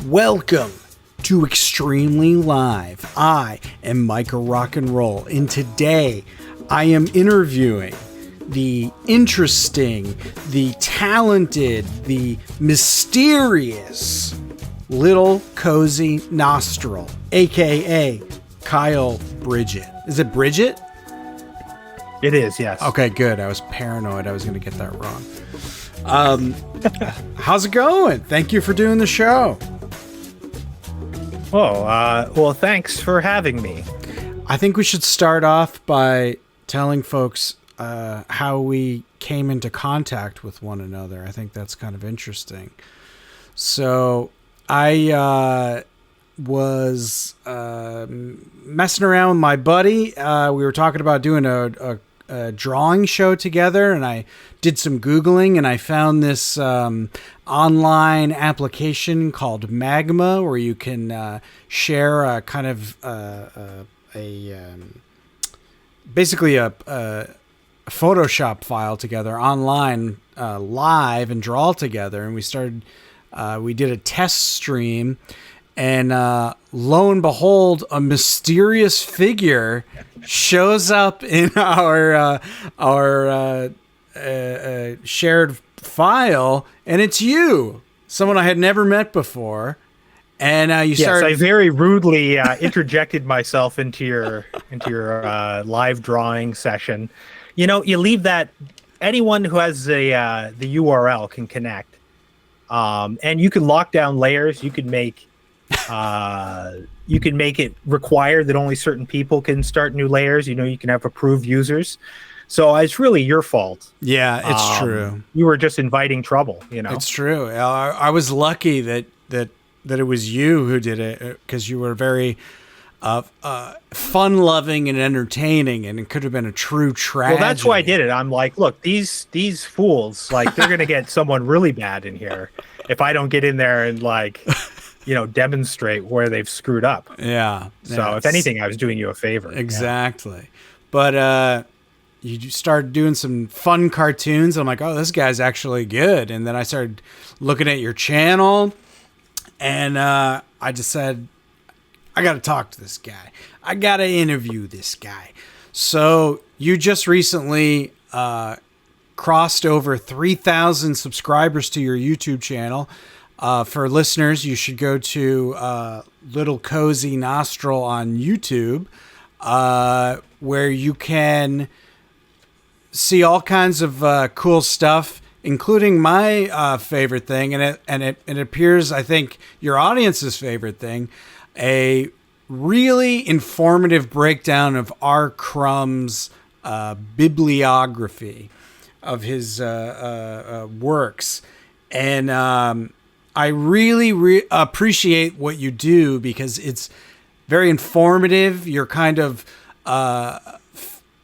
Welcome to Extremely Live. I am Micah Rock and Roll, and today I am interviewing the interesting, the talented, the mysterious Little Cozy Nostril, aka Kyle Bridgett. Is it Bridgett? It is, yes. Okay, good. I was paranoid I was going to get that wrong. How's it going? Thank you for doing the show. Well, thanks for having me. I think we should start off by telling folks how we came into contact with one another. I think that's kind of interesting. So I was messing around with my buddy. We were talking about doing a drawing show together, and I did some Googling, and I found this online application called Magma, where you can share a kind of basically a Photoshop file together online live and draw together. And we did a test stream, and lo and behold, a mysterious figure shows up in our shared file, and it's you, someone I had never met before. And you started. Yes, I very rudely interjected myself into your live drawing session. You know, you leave that anyone who has the URL can connect, and you can lock down layers. You can make it require that only certain people can start new layers. You know, you can have approved users. So it's really your fault. Yeah, it's true. You were just inviting trouble. You know, it's true. I was lucky that it was you who did it, because you were very fun-loving and entertaining, and it could have been a true tragedy. Well, that's why I did it. I'm like, look, these fools, like, they're gonna get someone really bad in here if I don't get in there and, like, you know, demonstrate where they've screwed up. Yeah. So if anything, I was doing you a favor. Exactly. Yeah. But you started doing some fun cartoons. I'm like, oh, this guy's actually good. And then I started looking at your channel, and I just said, I got to talk to this guy. I got to interview this guy. So you just recently crossed over 3,000 subscribers to your YouTube channel. For listeners, you should go to Little Cozy Nostril on YouTube, where you can see all kinds of cool stuff, including my favorite thing, and it appears, I think, your audience's favorite thing, a really informative breakdown of R. Crumb's bibliography of his works. And I really appreciate what you do, because it's very informative. You're kind of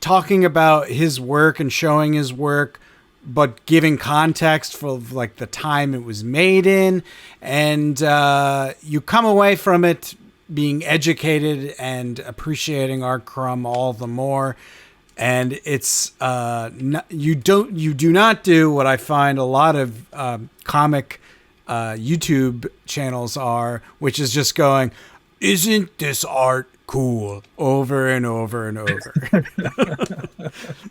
talking about his work and showing his work, but giving context for, like, the time it was made in, and you come away from it being educated and appreciating Art Crumb all the more. And it's you do not do what I find a lot of comic YouTube channels are, which is just going, "Isn't this art cool?" over and over and over.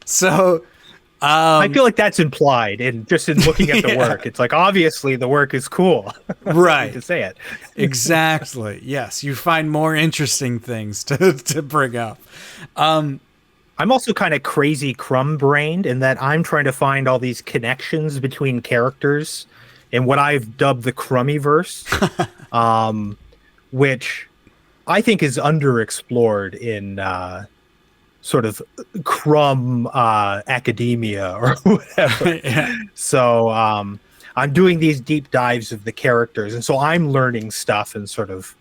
So I feel like that's implied in looking at the work. It's like, obviously the work is cool. Right. To say it. Exactly. Yes. You find more interesting things to bring up. I'm also kind of crazy Crumb brained in that I'm trying to find all these connections between characters in what I've dubbed the Crummyverse, which I think is underexplored in sort of Crumb academia or whatever. Yeah. So I'm doing these deep dives of the characters, and so I'm learning stuff and sort of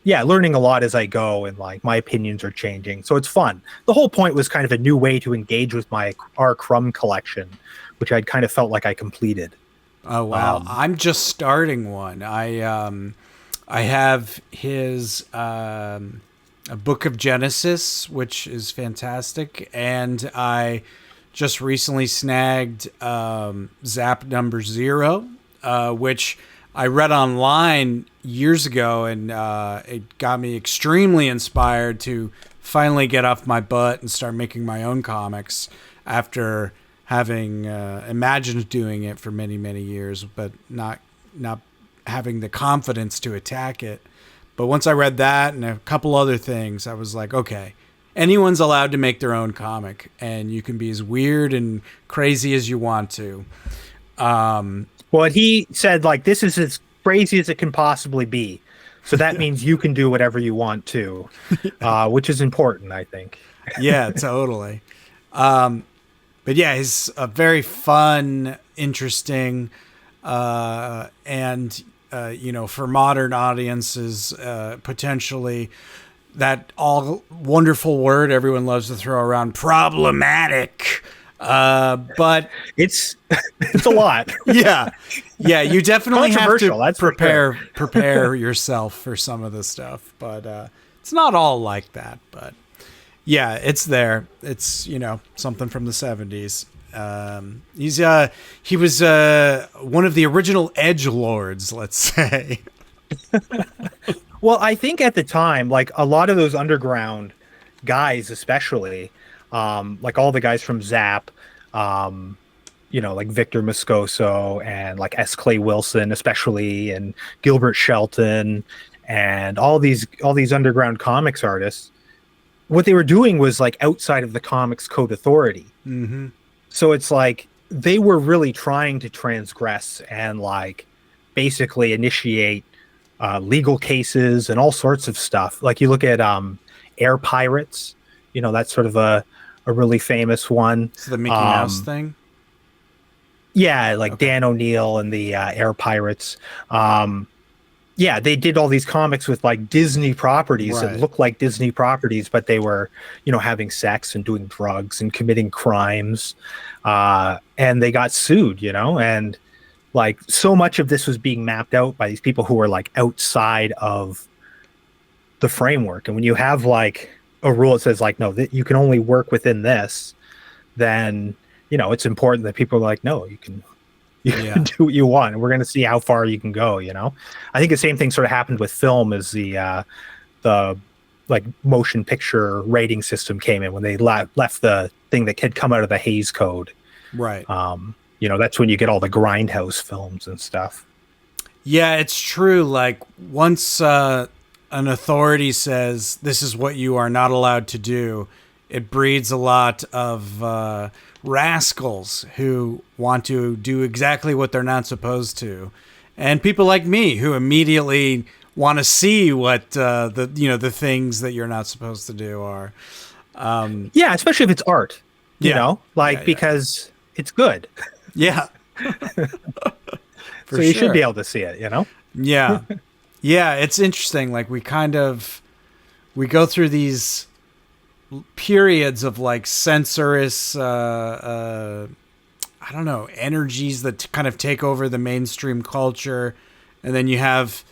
learning a lot as I go, and, like, my opinions are changing. So it's fun. The whole point was kind of a new way to engage with my R. Crumb collection, which I'd kind of felt like I completed. Oh, wow. I'm just starting one. I have his a Book of Genesis, which is fantastic, and I just recently snagged Zap number 0, which I read online years ago, and it got me extremely inspired to finally get off my butt and start making my own comics after having imagined doing it for many, many years, but not having the confidence to attack it. But once I read that and a couple other things, I was like, okay, anyone's allowed to make their own comic, and you can be as weird and crazy as you want to. Well, he said, like, this is as crazy as it can possibly be. So that means you can do whatever you want to, which is important, I think. Yeah, totally. But yeah, he's a very fun, interesting, and, for modern audiences, potentially that all wonderful word everyone loves to throw around, problematic. But it's a lot. Yeah. You definitely have to that's prepare yourself for some of the stuff, but it's not all like that. But yeah, it's there. It's something from the 70s. He was one of the original edgelords, let's say. Well, I think at the time, like a lot of those underground guys, especially. Like all the guys from Zap, like Victor Moscoso and like S. Clay Wilson, especially, and Gilbert Shelton, and all these underground comics artists. What they were doing was like outside of the Comics Code Authority. Mm-hmm. So it's like they were really trying to transgress and like basically initiate legal cases and all sorts of stuff. Like you look at Air Pirates, that's sort of a really famous one. So the Mickey Mouse thing? Yeah, like okay. Dan O'Neill and the Air Pirates. Yeah, they did all these comics with like Disney properties that looked like Disney properties, but they were, having sex and doing drugs and committing crimes. And they got sued, and like so much of this was being mapped out by these people who were like outside of the framework. And when you have like a rule that says like, no, you can only work within this, then, it's important that people are like, no, you can do what you want. And we're going to see how far you can go. I think the same thing sort of happened with film as the like motion picture rating system came in when they left the thing that had come out of the Hays Code. Right. That's when you get all the grindhouse films and stuff. Yeah, it's true. Like once, an authority says this is what you are not allowed to do, it breeds a lot of rascals who want to do exactly what they're not supposed to, and people like me who immediately want to see what the things that you're not supposed to do are. Yeah, especially if it's art. Because it's good. Yeah. So you should be able to see it. Yeah. Yeah, it's interesting. Like we go through these periods of like censorious, energies that kind of take over the mainstream culture. And then you have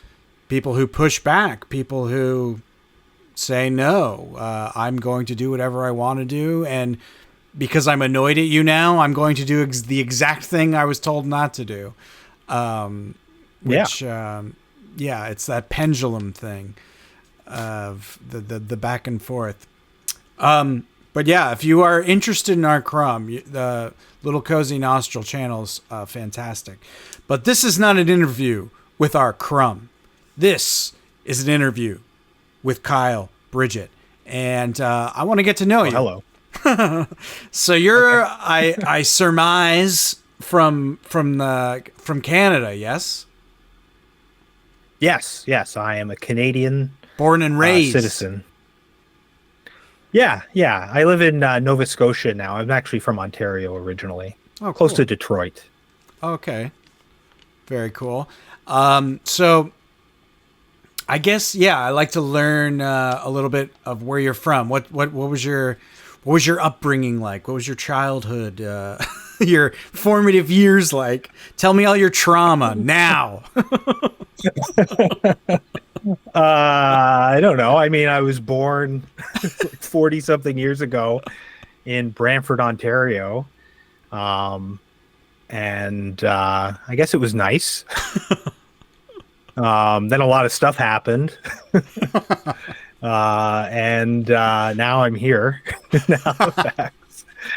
people who push back, people who say, no, I'm going to do whatever I want to do. And because I'm annoyed at you now, I'm going to do the exact thing I was told not to do. It's that pendulum thing of the back and forth. But yeah, if you are interested in our Crumb, the Little Cozy Nostril channel's fantastic. But this is not an interview with our Crumb. This is an interview with Kyle Bridgett. And I want to get to know you. Hello. So you're, okay. I surmise from Canada, yes? Yes, I am a Canadian born and raised citizen. Yeah, I live in Nova Scotia now. I'm actually from Ontario originally, close to Detroit. Okay, very cool. So I guess I like to learn a little bit of where you're from. What was your upbringing like? What was your childhood? Your formative years like? Tell me all your trauma now. I don't know. I mean, I was born 40 something years ago in Brantford, Ontario. And I guess it was nice. Then a lot of stuff happened. And now I'm here in Halifax.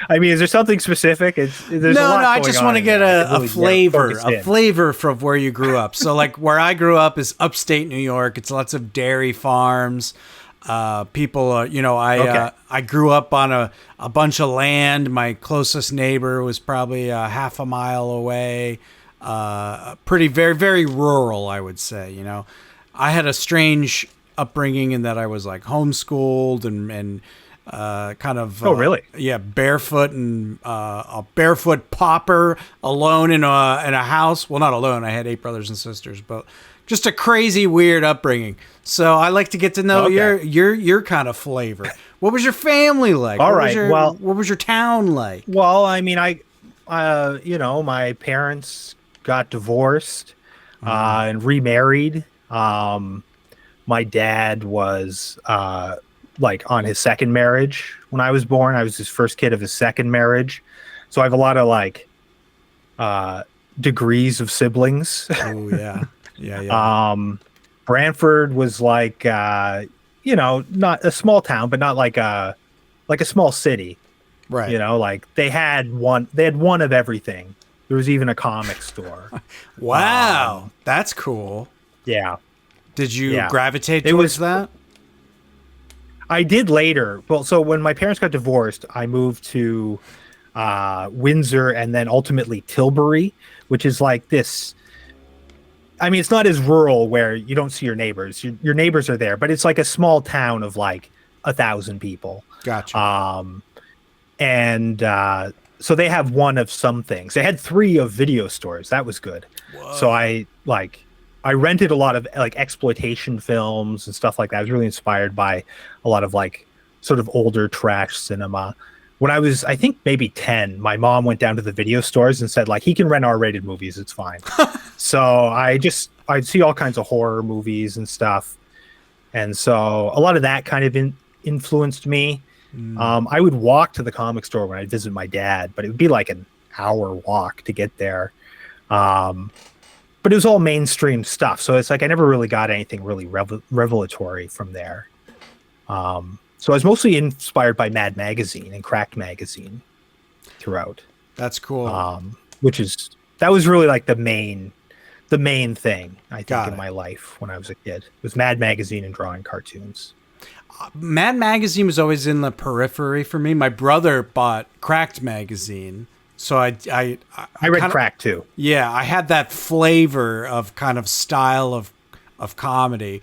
I mean, is there something specific? There's a lot I going just on want to in get there. I can a really flavor, focus in. from where you grew up. So like where I grew up is upstate New York. It's lots of dairy farms. People, I grew up on a bunch of land. My closest neighbor was probably half a mile away. Pretty, very, very rural, I would say. I had a strange upbringing in that I was like homeschooled and kind of Oh, really? yeah, barefoot and a barefoot pauper alone in a house. Well, not alone. I had 8 brothers and sisters, but just a crazy weird upbringing. So I like to get to know your kind of flavor. What was your family like? All what right. Was your, well, what was your town like? well, I mean, my parents got divorced and remarried. My dad was like on his second marriage when I was born. I was his first kid of his second marriage. So I have a lot of like degrees of siblings. Oh yeah. Yeah. Brantford was like not a small town, but not like a small city. Right. Like they had one of everything. There was even a comic store. Wow. That's cool. Yeah. Did you gravitate towards that? I did later. Well, so when my parents got divorced, I moved to Windsor and then ultimately Tilbury, which is like this. I mean, it's not as rural where you don't see your neighbors. Your neighbors are there, but it's like a small town of like 1,000 people. Gotcha. So they have one of some things. They had 3 of video stores. That was good. Whoa. So I rented a lot of like exploitation films and stuff like that. I was really inspired by a lot of like sort of older trash cinema. When I was, I think maybe 10, my mom went down to the video stores and said like, he can rent R-rated movies. It's fine. So I'd see all kinds of horror movies and stuff. And so a lot of that kind of influenced me. I would walk to the comic store when I'd visit my dad, but it would be like an hour walk to get there. But it was all mainstream stuff. So it's like, I never really got anything really revelatory from there. So I was mostly inspired by Mad Magazine and Cracked Magazine throughout. That's cool. That was really like the main thing I think in my life when I was a kid. It was Mad Magazine and drawing cartoons. Mad Magazine was always in the periphery for me. My brother bought Cracked Magazine, so I read Cracked too. Yeah, I had that flavor of kind of style of comedy.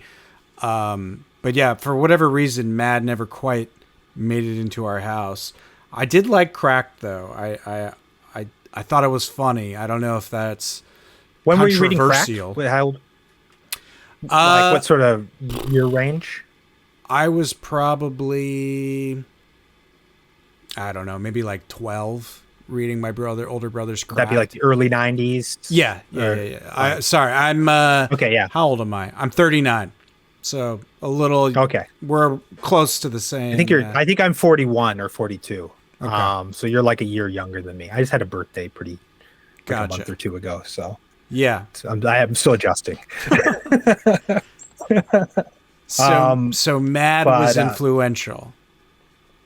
But yeah, for whatever reason, Mad never quite made it into our house. I did like Cracked though. I thought it was funny. I don't know if that's when were you reading Cracked? How old? Like what sort of year range? I was probably, I don't know, maybe like 12 reading my older brother's Cracked. That'd be like the early 90s? Yeah. I'm okay, yeah. How old am I? I'm 39. So a little okay. We're close to the same. I think I'm 41 or 42. Okay. So you're like a year younger than me. I just had a birthday a month or 2 ago, so yeah. So I'm still adjusting. So Mad was influential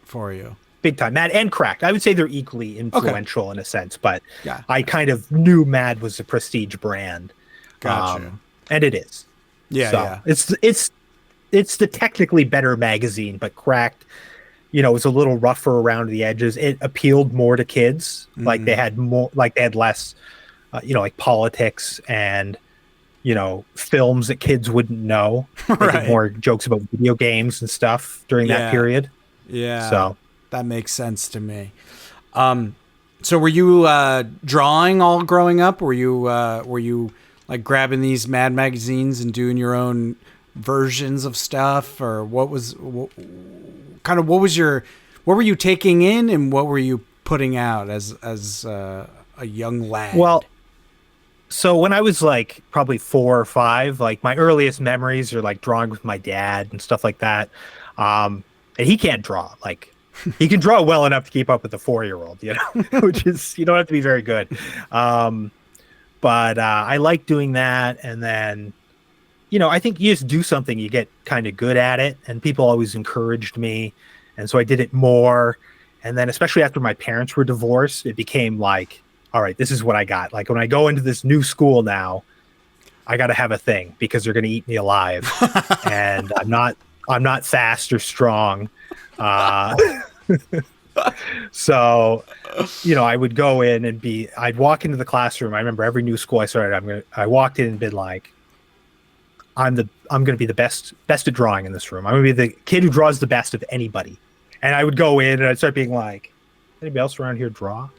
for you. Big time. Mad and Cracked. I would say they're equally influential in a sense, but I kind of knew Mad was a prestige brand. Gotcha. And it is. Yeah, so it's the technically better magazine, but Cracked, was a little rougher around the edges. It appealed more to kids. Mm-hmm. Like they had less, like politics and films that kids wouldn't know. Right. They did more jokes about video games and stuff during that period. Yeah. So that makes sense to me. So were you drawing all growing up? Were you like grabbing these Mad magazines and doing your own versions of stuff, or what were you taking in and what were you putting out as a young lad? Well, so when I was like probably 4 or 5, like my earliest memories are like drawing with my dad and stuff like that. And he can't draw. Like he can draw well enough to keep up with a 4-year-old, which is, you don't have to be very good. But I like doing that. And then I think you just do something, you get kind of good at it, and people always encouraged me, and so I did it more. And then, especially after my parents were divorced, it became like, all right, this is what I got. Like when I go into this new school now, I got to have a thing because they're going to eat me alive, and I'm not fast or strong. So, I would go in and I'd walk into the classroom. I remember every new school I started, I walked in and been like, I'm going to be the best at drawing in this room. I'm going to be the kid who draws the best of anybody. And I would go in and I'd start being like, anybody else around here draw?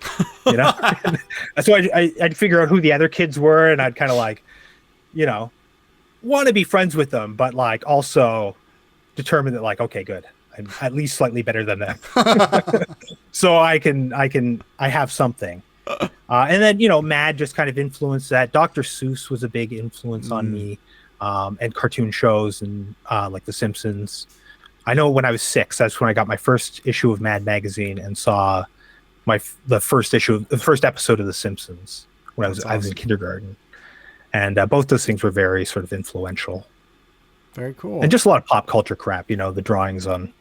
So I'd figure out who the other kids were, and I'd kind of like, want to be friends with them, but like also determine that like, okay, good, I'm at least slightly better than them. So I have something. And then, Mad just kind of influenced that. Dr. Seuss was a big influence on me, and cartoon shows and like The Simpsons. I know when I was 6, that's when I got my first issue of Mad Magazine and saw the first episode of The Simpsons when I was in kindergarten. And both those things were very sort of influential. Very cool. And just a lot of pop culture crap, the drawings on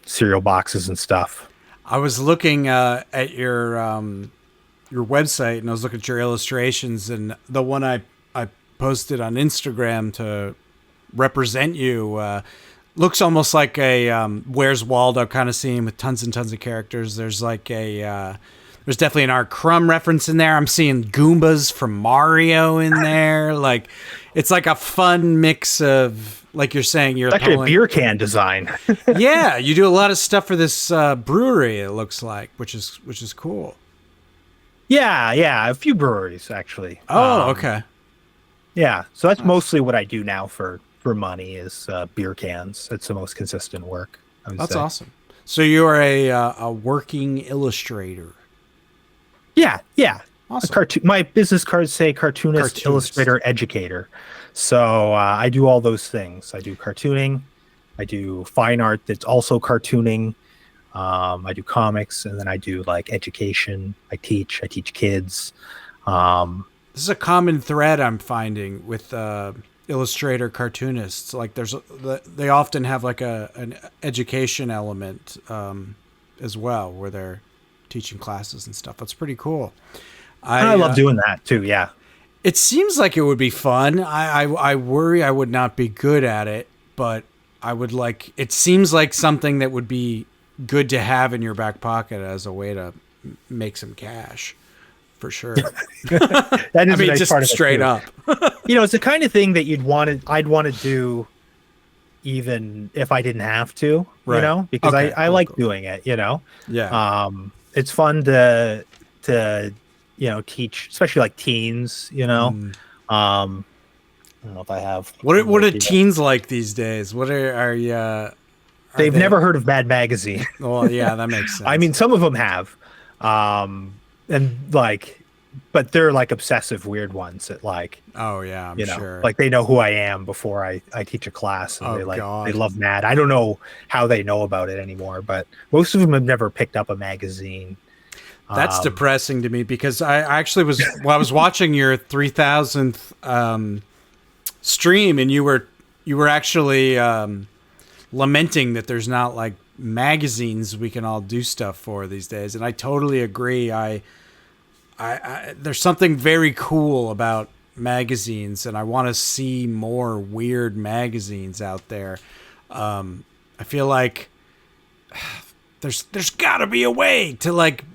cereal boxes and stuff. I was looking at your website, and I was looking at your illustrations, and the one I posted on Instagram to represent you looks almost like a Where's Waldo kind of scene with tons and tons of characters. There's like there's definitely an Crumb reference in there. I'm seeing Goombas from Mario in there. Like, it's like a fun mix of, like you're saying, it's actually a beer can design. Yeah, you do a lot of stuff for this brewery, it looks like, which is cool. Yeah, a few breweries actually. Oh, okay. Yeah, so that's mostly what I do now for money is beer cans. It's the most consistent work, I would That's say. awesome. So you're a working illustrator. Yeah. Awesome. My business cards say cartoonist, illustrator, educator. So I do all those things. I do cartooning. I do fine art that's also cartooning. I do comics, and then I do like education. I teach kids. This is a common thread I'm finding with illustrator cartoonists. Like they often have like an education element as well, where they're teaching classes and stuff. That's pretty cool. I love doing that too. Yeah. It seems like it would be fun. I worry I would not be good at it, but I would like, it seems like something that would be good to have in your back pocket as a way to make some cash. For sure. That is a nice just part of it straight too. up. It's the kind of thing that I'd want to do even if I didn't have to, Right. because Okay, I cool, like cool. doing it, Yeah. It's fun to teach, especially like teens, I don't know if I have. What are teens like these days? What are you? They've never heard of Mad Magazine. Well, yeah, that makes sense. I mean, some of them have, and like, but they're like obsessive, weird ones that like. Oh yeah, I'm sure. Like they know who I am before I teach a class, and God. they love Mad. I don't know how they know about it anymore, but most of them have never picked up a magazine. That's depressing to me because I actually was I was watching your 3000th stream, and you were actually lamenting that there's not like magazines we can all do stuff for these days, and I totally agree. I there's something very cool about magazines, and I want to see more weird magazines out there. I feel like there's got to be a way to like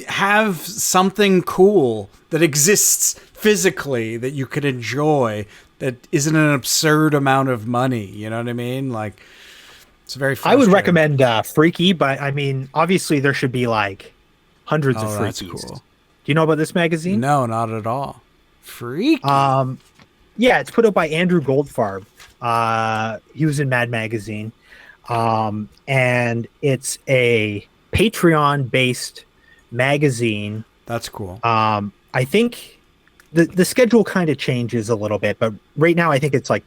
have something cool that exists physically that you could enjoy that isn't an absurd amount of money. You know what I mean? Like, it's very frustrating. I would recommend Freaky, but I mean, obviously there should be like hundreds of Freakies. That's cool. Do you know about this magazine? No, not at all. Freaky. Yeah, it's put out by Andrew Goldfarb. He was in Mad Magazine. And it's a Patreon-based magazine. That's cool. I think the schedule kind of changes a little bit, but right now I think it's like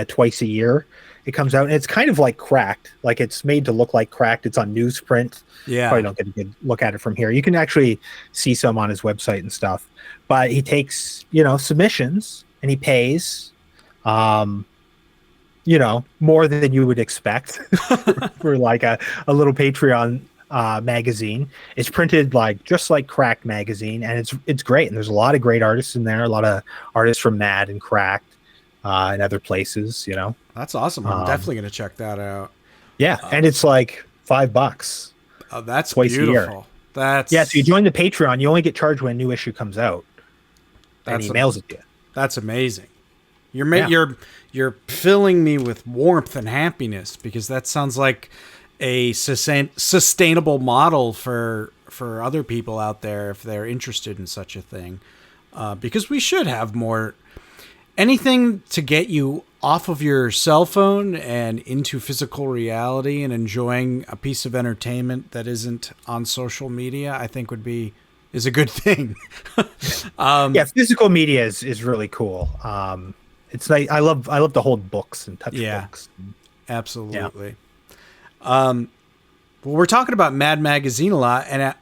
twice a year it comes out, and it's kind of like Cracked. Like it's made to look like Cracked. It's on newsprint. Yeah. Probably don't get a good look at it from here. You can actually see some on his website and stuff, but he takes, submissions and he pays More than you would expect for like a little Patreon magazine. It's printed like just like Cracked magazine, and it's great. And there's a lot of great artists in there, a lot of artists from Mad and Cracked and other places. That's awesome. I'm definitely going to check that out. Yeah, and it's like $5 Oh, that's twice a year. beautiful. That's Yeah, so you join the Patreon, you only get charged when a new issue comes out, and he mails it to you. That's amazing. You're filling me with warmth and happiness, because that sounds like a sustainable model for other people out there if they're interested in such a thing. Because we should have more, anything to get you off of your cell phone and into physical reality and enjoying a piece of entertainment that isn't on social media, I think is a good thing. Yeah, physical media is really cool. It's nice. I love to hold books and touch books. Absolutely. Yeah. Well, we're talking about Mad Magazine a lot, and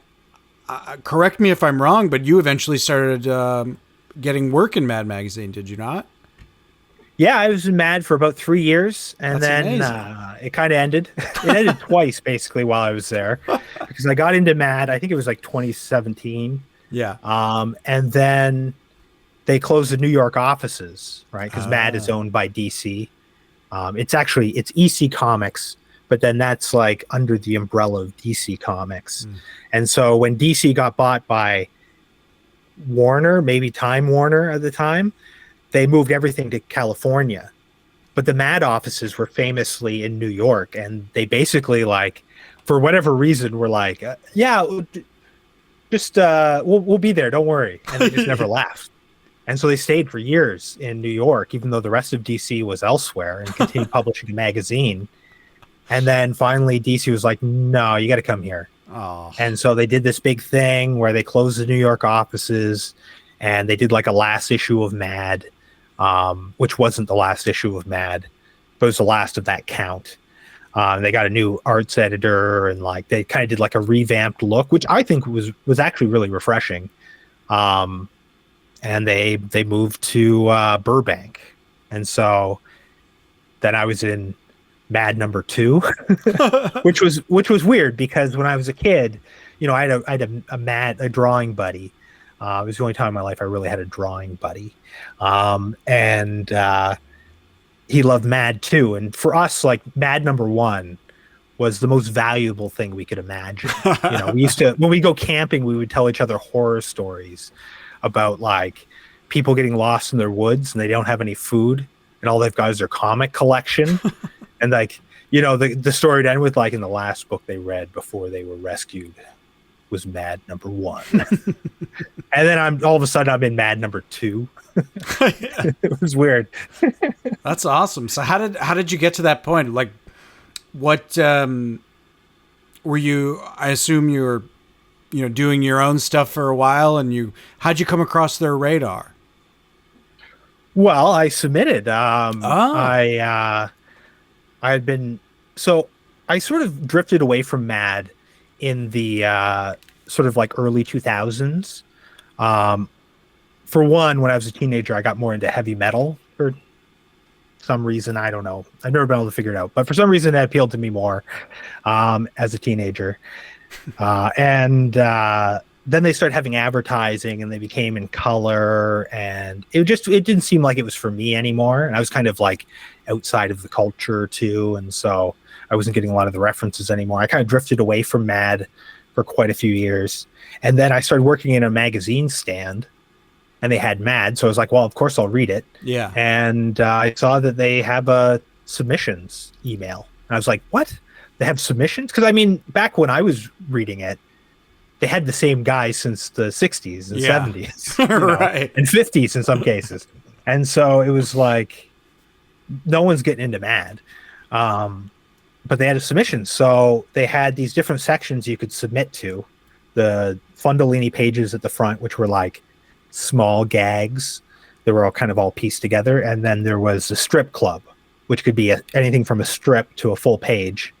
correct me if I'm wrong, but you eventually started getting work in Mad Magazine, did you not? Yeah, I was in Mad for about 3 years, and then it kind of ended. It ended twice, basically, while I was there, because I got into Mad, I think it was like 2017. Yeah. And then they closed the New York offices, right? Because Mad is owned by DC. It's EC Comics, but then that's like under the umbrella of DC Comics. And so when DC got bought by Warner, maybe Time Warner at the time, they moved everything to California, but the Mad offices were famously in New York, and they basically, like, for whatever reason, were like, we'll be there, don't worry, and they just never left. And so they stayed for years in New York, even though the rest of DC was elsewhere, and continued publishing a magazine. And then finally DC was like, no, you got to come here. Oh. And so they did this big thing where they closed the New York offices, and they did like a last issue of Mad, which wasn't the last issue of Mad, but it was the last of that count. They got a new arts editor, and like they kind of did like a revamped look, which I think was actually really refreshing. And they moved to Burbank, and so then I was in Mad number 2, which was weird, because when I was a kid, I had a drawing buddy. It was the only time in my life I really had a drawing buddy. And he loved Mad too. And for us, like, Mad number 1 was the most valuable thing we could imagine. We used to, when we go camping, we would tell each other horror stories about like people getting lost in their woods and they don't have any food, and all they've got is their comic collection. And like, the story would end with, like, in the last book they read before they were rescued was Mad number 1. And then all of a sudden I'm in Mad number 2. It was weird. That's awesome. So how did you get to that point? Like, what were you, I assume you were, doing your own stuff for a while, and how'd you come across their radar? Well, I submitted. I had been, so I sort of drifted away from Mad in the sort of like early 2000s. For one, when I was a teenager, I got more into heavy metal for some reason. I don't know. I've never been able to figure it out. But for some reason, that appealed to me more as a teenager. And then they started having advertising, and they became in color. And it didn't seem like it was for me anymore. And I was kind of like outside of the culture too. And so I wasn't getting a lot of the references anymore. I kind of drifted away from Mad for quite a few years. And then I started working in a magazine stand, and they had Mad. So I was like, well, of course I'll read it. Yeah. And I saw that they have a submissions email. And I was like, what? They have submissions? Because, I mean, back when I was reading it, they had the same guys since the 60s and 70s. Right. And 50s in some cases. And so it was like, no one's getting into Mad. But they had a submission. So they had these different sections you could submit to. The Fundolini pages at the front, which were like small gags. They were all pieced together. And then there was the strip club, which could be anything from a strip to a full page.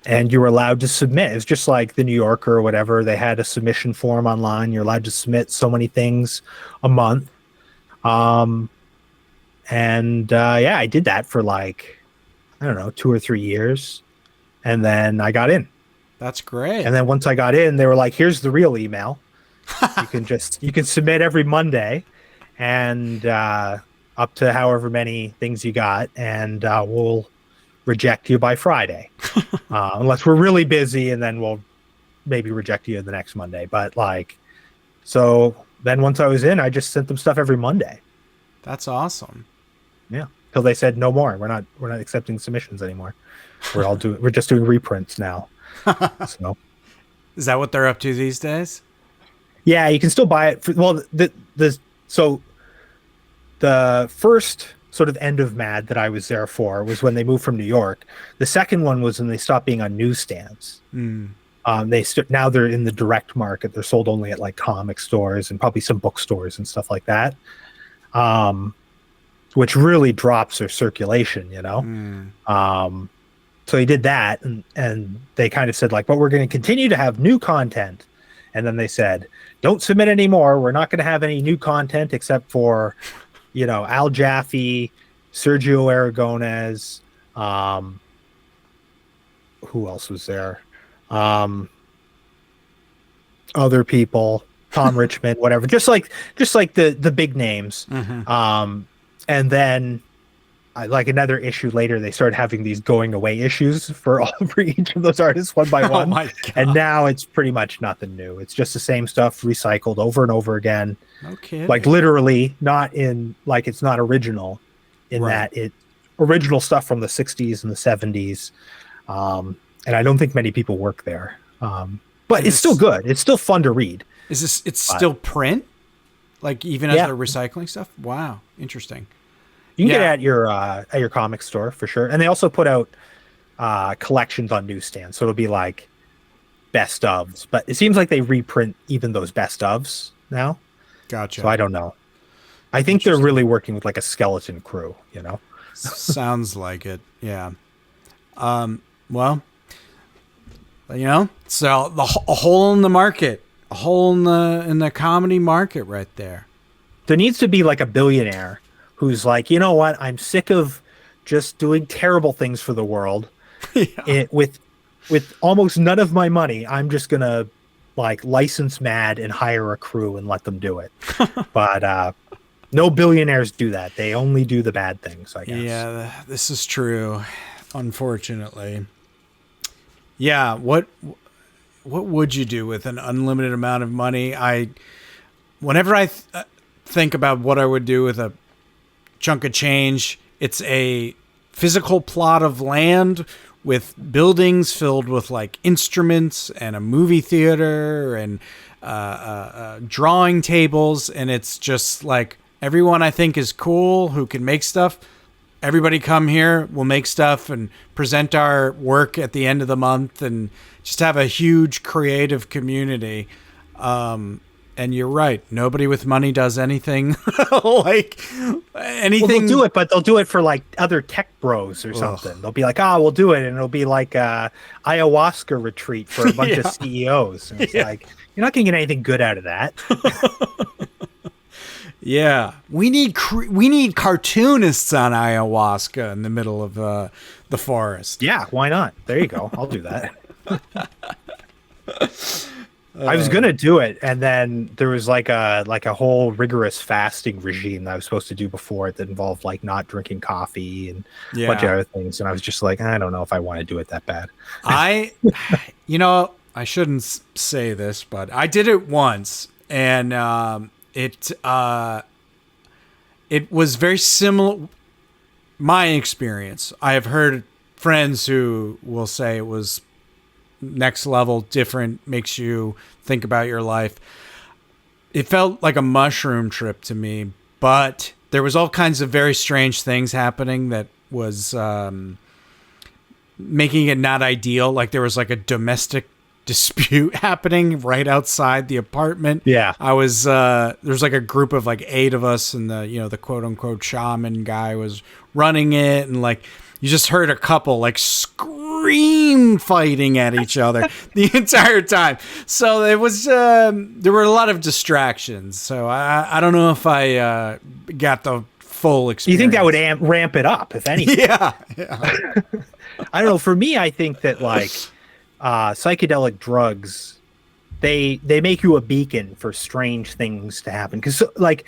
And you were allowed to submit. It's just like the New Yorker or whatever. They had a submission form online. You're allowed to submit so many things a month. And yeah, I did that for like, I don't know, 2 or 3 years. And then I got in. That's great. And then once I got in, they were like, here's the real email. You can submit every Monday and up to however many things you got, and we'll reject you by Friday. Unless we're really busy, and then we'll maybe reject you the next Monday. But like, so then once I was in, I just sent them stuff every Monday. That's awesome. Yeah. Till they said no more. We're not accepting submissions anymore. We're just doing reprints now. So is that what they're up to these days? Yeah, you can still buy it. So the first sort of end of Mad that I was there for was when they moved from New York. The second one was when they stopped being on newsstands. Now they're in the direct market. They're sold only at like comic stores and probably some bookstores and stuff like that. Which really drops their circulation, you know? So he did that, and they kind of said like, but we're going to continue to have new content. And then they said, don't submit anymore. We're not going to have any new content except for, you know, Al Jaffe, Sergio Aragonés. Who else was there? Other people, Tom Richmond, whatever, just like the big names. And then like another issue later, they started having these going away issues for each of those artists one by one. Oh my God. And now it's pretty much nothing new. It's just the same stuff recycled over and over again. No kidding. Like literally not in like, it's not original in that it original stuff from the 60s and the 70s. And I don't think many people work there. But it's still good. It's still fun to read. Still print? Like even as they're recycling stuff? Wow. Interesting. You can get it at your comic store for sure. And they also put out collections on newsstands. So it'll be like best ofs. But it seems like they reprint even those best ofs now. Gotcha. So I don't know. I think they're really working with like a skeleton crew, you know? Sounds like it. Yeah. Well, you know, so a hole in the market, a hole in the comedy market right there. There needs to be like a billionaire who's like, you know what? I'm sick of just doing terrible things for the world. With almost none of my money, I'm just going to like license Mad and hire a crew and let them do it. But no billionaires do that. They only do the bad things, I guess. Yeah, this is true, unfortunately. Yeah, what would you do with an unlimited amount of money? Whenever I think about what I would do with a chunk of change, it's a physical plot of land with buildings filled with like instruments and a movie theater and drawing tables, and it's just like everyone I think is cool who can make stuff. Everybody come here, we'll make stuff and present our work at the end of the month and just have a huge creative community. And you're right. Nobody with money does anything like anything. Well, they'll do it, but they'll do it for like other tech bros or something. They'll be like, we'll do it. And it'll be like a ayahuasca retreat for a bunch of CEOs. And it's like, you're not going to get anything good out of that. Yeah. We need cartoonists on ayahuasca in the middle of the forest. Yeah. Why not? There you go. I'll do that. I was gonna do it, and then there was like a whole rigorous fasting regime that I was supposed to do before it that involved like not drinking coffee and a bunch of other things. And I was just like, I don't know if I want to do it that bad. I shouldn't say this, but I did it once, and it was very similar. My experience. I have heard friends who will say it was next level, different, makes you think about your life. It felt like a mushroom trip to me, but there was all kinds of very strange things happening that was making it not ideal. Like there was like a domestic dispute happening right outside the apartment. Yeah. I was there's like a group of like 8 of us, and the quote unquote shaman guy was running it, and like you just heard a couple like scream fighting at each other the entire time. So it was there were a lot of distractions. So I don't know if I got the full experience. You think that would ramp it up, if anything? Yeah. I don't know. For me, I think that like psychedelic drugs, they make you a beacon for strange things to happen. Because like,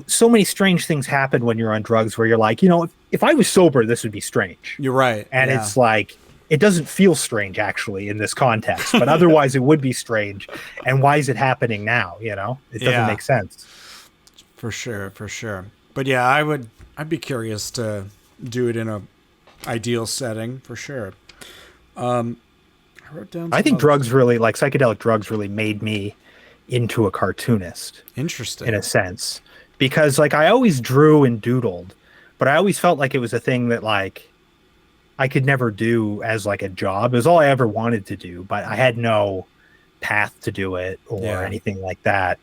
so many strange things happen when you're on drugs where you're like, if I was sober, this would be strange. You're right. And it's like, it doesn't feel strange actually in this context, but otherwise it would be strange. And why is it happening now? It doesn't make sense. For sure. But yeah, I'd be curious to do it in a ideal setting for sure. I wrote down. I think drugs really, like psychedelic drugs, really made me into a cartoonist. Interesting. In a sense, because like I always drew and doodled, but I always felt like it was a thing that like I could never do as like a job. It was all I ever wanted to do, but I had no path to do it or anything like that.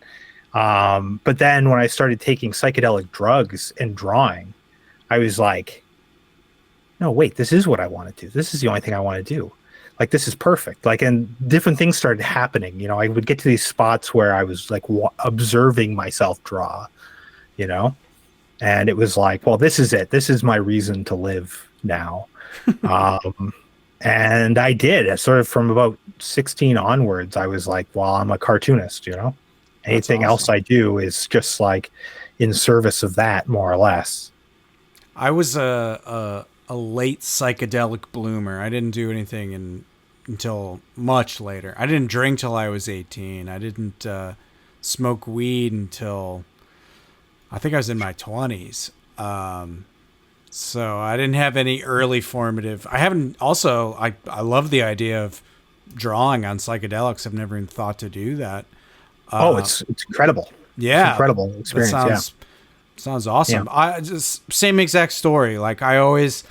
But then when I started taking psychedelic drugs and drawing, I was like, no, wait, this is what I want to do. This is the only thing I want to do. Like, this is perfect. Like, and different things started happening. I would get to these spots where I was like observing myself draw, and it was like, well, this is it. This is my reason to live now. And I did. Sort of from about 16 onwards, I was like, well, I'm a cartoonist, Anything else I do is just like in service of that, more or less. I was a late psychedelic bloomer. I didn't do anything until much later. I didn't drink till I was 18. I didn't smoke weed until I think I was in my 20s. So I didn't have any early formative. I haven't. Also, I love the idea of drawing on psychedelics. I've never even thought to do that. It's incredible. Yeah, it's incredible experience. Sounds awesome. Yeah. I just same exact story. Like I always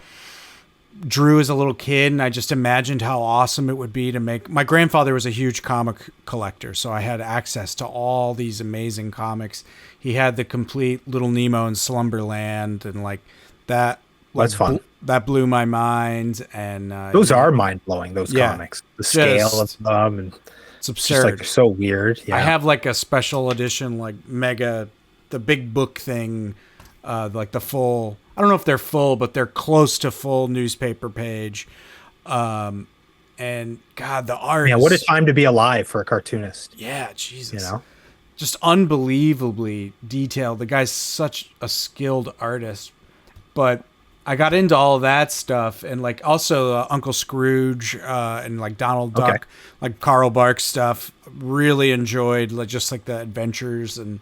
drew as a little kid, and I just imagined how awesome it would be to make. My grandfather was a huge comic collector, so I had access to all these amazing comics. He had the complete Little Nemo and Slumberland, and like that. That's fun. That blew my mind, and those are mind blowing. Those comics, the scale of them, and it's absurd. Just like they're so weird. Yeah. I have like a special edition, like mega, the big book thing, like the full. I don't know if they're full, but they're close to full newspaper page. And God, the art. Yeah, what a time to be alive for a cartoonist. Yeah, Jesus. Just unbelievably detailed. The guy's such a skilled artist. But I got into all of that stuff, and like also Uncle Scrooge and like Donald Duck, like Carl Barks stuff. Really enjoyed just like the adventures, and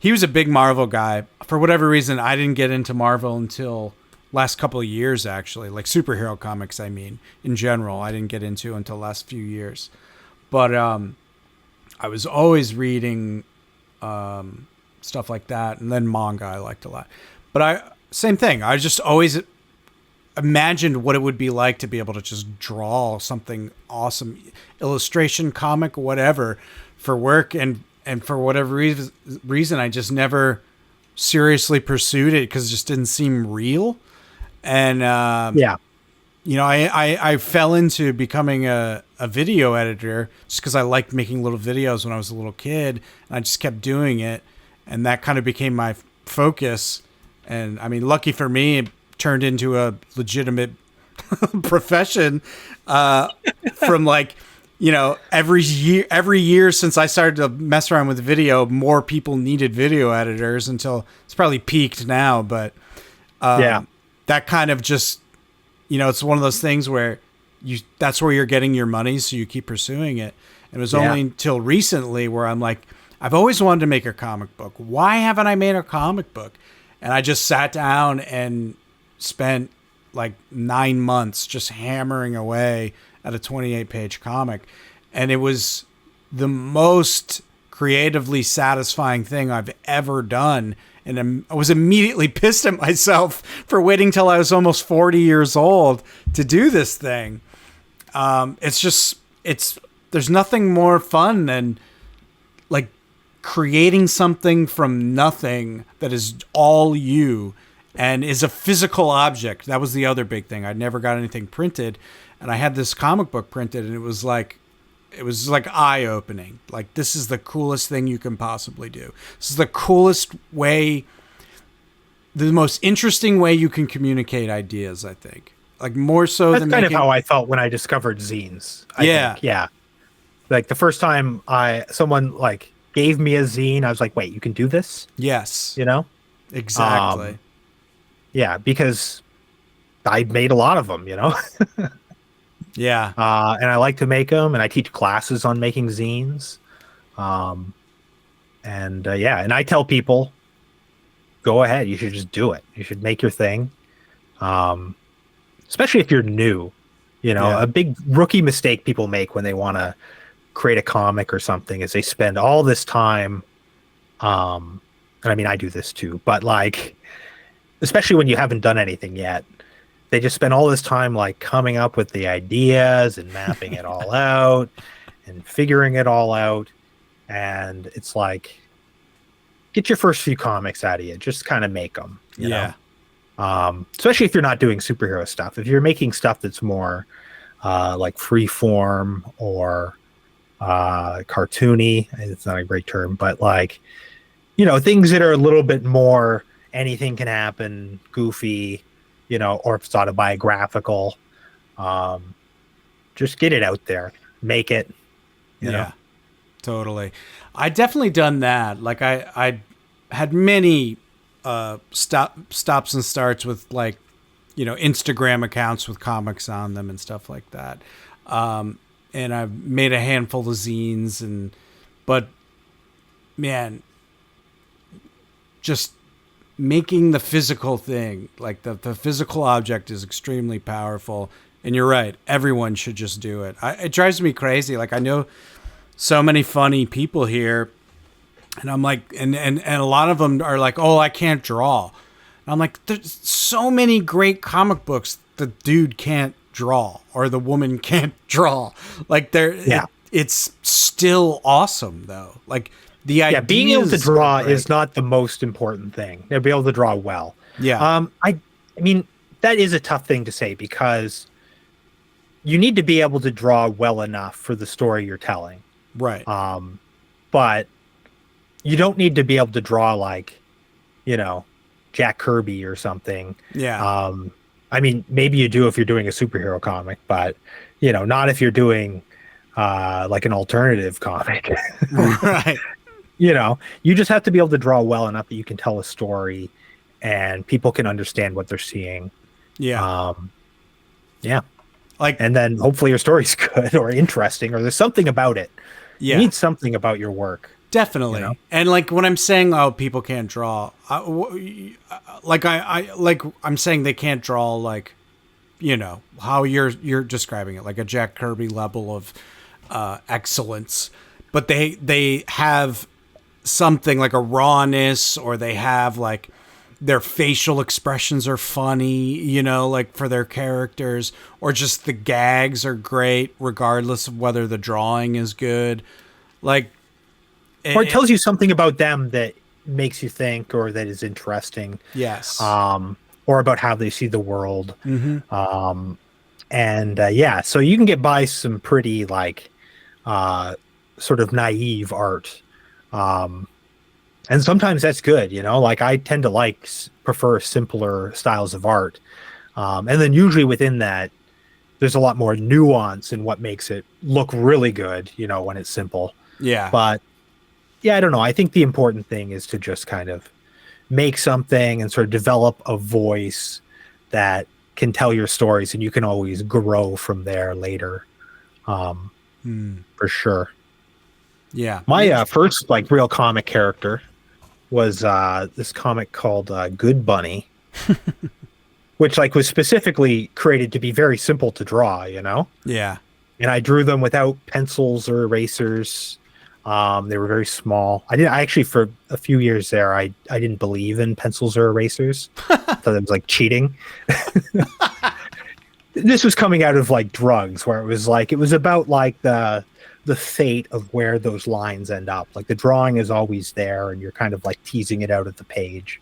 he was a big Marvel guy. For whatever reason, I didn't get into Marvel until last couple of years, actually. Like superhero comics, I mean, in general, I didn't get into until last few years. But I was always reading stuff like that, and then manga I liked a lot. But same thing. I just always imagined what it would be like to be able to just draw something awesome, illustration, comic, whatever, for work, and for whatever reason, I just never seriously pursued it because it just didn't seem real. And I fell into becoming a video editor just because I liked making little videos when I was a little kid, and I just kept doing it, and that kind of became my focus. And I mean, lucky for me, it turned into a legitimate profession from like, every year since I started to mess around with video, more people needed video editors until it's probably peaked now. But that kind of just, it's one of those things where that's where you're getting your money, so you keep pursuing it. And it was only until recently where I'm like, I've always wanted to make a comic book. Why haven't I made a comic book? And I just sat down and spent like 9 months just hammering away at a 28-page comic. And it was the most creatively satisfying thing I've ever done. And I was immediately pissed at myself for waiting till I was almost 40 years old to do this thing. There's nothing more fun than like creating something from nothing that is all you and is a physical object. That was the other big thing. I'd never got anything printed, and I had this comic book printed, and it was like eye-opening. Like, this is the coolest thing you can possibly do. This is the coolest way the most interesting way you can communicate ideas, I think. Like more so That's than kind of how I felt when I discovered zines. I think. Yeah. Like the first time someone like gave me a zine, I was like, wait, you can do this? Yes. You know? Exactly. Yeah, because I made a lot of them, you know? Yeah. And I like to make them, and I teach classes on making zines. And I tell people, go ahead, you should just do it. You should make your thing. Especially if you're new. You know, Yeah. a big rookie mistake people make when they want to create a comic or something is they spend all this time. And I mean, I do this too, but like, especially when you haven't done anything yet, they just spend all this time like coming up with the ideas and mapping it all out and figuring it all out. And it's like, get your first few comics out of you. Just kind of make them, you know? Especially if you're not doing superhero stuff. If you're making stuff that's more like free form or cartoony, it's not a great term, but like, you know, things that are a little bit more anything can happen, goofy, you know, or if it's autobiographical, just get it out there, make it, you know. Totally. I definitely done that. Like I had many stops and starts with like, you know, Instagram accounts with comics on them and stuff like that. And I've made a handful of zines but man, just making the physical thing, like the physical object is extremely powerful. And you're right. Everyone should just do it. It drives me crazy. Like I know so many funny people here and I'm like, and a lot of them are like, oh, I can't draw. And I'm like, there's so many great comic books. The dude can't draw or the woman can't draw. Like it's still awesome though. Like the idea, being able to draw is not the most important thing. They'll be able to draw well. Yeah. I mean, that is a tough thing to say because you need to be able to draw well enough for the story you're telling. Right. But you don't need to be able to draw like, you know, Jack Kirby or something. Yeah. I mean, maybe you do if you're doing a superhero comic, but you know, not if you're doing like an alternative comic. Right. You know, you just have to be able to draw well enough that you can tell a story and people can understand what they're seeing. Yeah. Yeah. Like, and then hopefully your story's good or interesting or there's something about it. Yeah. You need something about your work. Definitely. You know? And like when I'm saying, oh, people can't draw, I'm saying they can't draw like, you know, how you're describing it, like a Jack Kirby level of excellence, but they have something like a rawness, or they have like their facial expressions are funny, you know, like for their characters, or just the gags are great regardless of whether the drawing is good. Like, or it tells you something about them that makes you think or that is interesting. Yes. Or about how they see the world. Mm-hmm. So you can get by some pretty like sort of naive art. And sometimes that's good, you know, like I tend to prefer simpler styles of art. And then usually within that, there's a lot more nuance in what makes it look really good, you know, when it's simple. Yeah. But yeah, I don't know. I think the important thing is to just kind of make something and sort of develop a voice that can tell your stories, and you can always grow from there later. For sure. Yeah. My first like real comic character was this comic called Good Bunny, which like was specifically created to be very simple to draw, you know? Yeah. And I drew them without pencils or erasers. They were very small. I actually for a few years there, I didn't believe in pencils or erasers. I thought it was like cheating. This was coming out of like drugs, where it was about like the fate of where those lines end up. Like the drawing is always there and you're kind of like teasing it out at the page.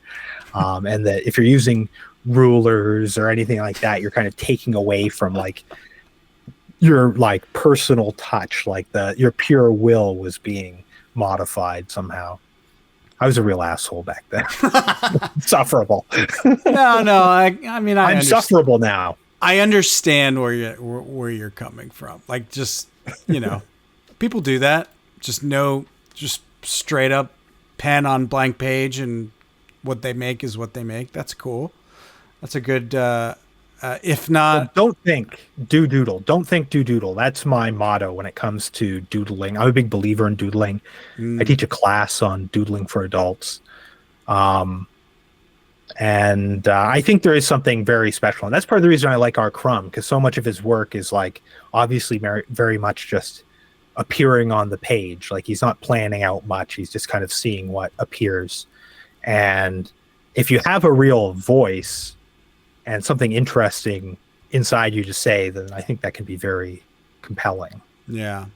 And that if you're using rulers or anything like that, you're kind of taking away from like your like personal touch, like your pure will was being modified somehow. I was a real asshole back then. Sufferable. No. I mean, I'm sufferable now. I understand where you're coming from. Like, just, people do that. Just straight up pen on blank page, and what they make is what they make. That's cool. That's a good, if not. Well, don't think, do doodle. Don't think, do doodle. That's my motto when it comes to doodling. I'm a big believer in doodling. I teach a class on doodling for adults. And I think there is something very special. And that's part of the reason I like our Crumb, because so much of his work is like obviously very, very much just appearing on the page. Like he's not planning out much. He's just kind of seeing what appears. And if you have a real voice and something interesting inside you to say, then I think that can be very compelling. Yeah.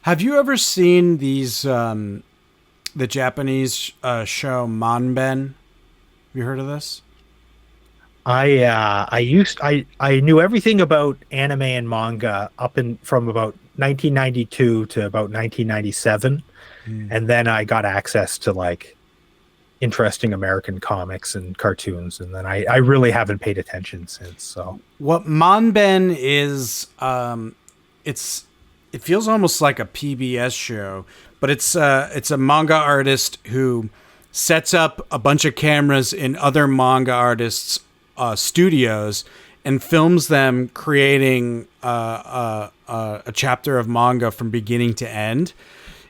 Have you ever seen these, the Japanese show Manben? Have you heard of this? I knew everything about anime and manga from about 1992 to about 1997. And then I got access to like interesting American comics and cartoons, and then I really haven't paid attention since. So what Manben is, it feels almost like a PBS show, but it's a manga artist who sets up a bunch of cameras in other manga artists' studios and films them creating a chapter of manga from beginning to end.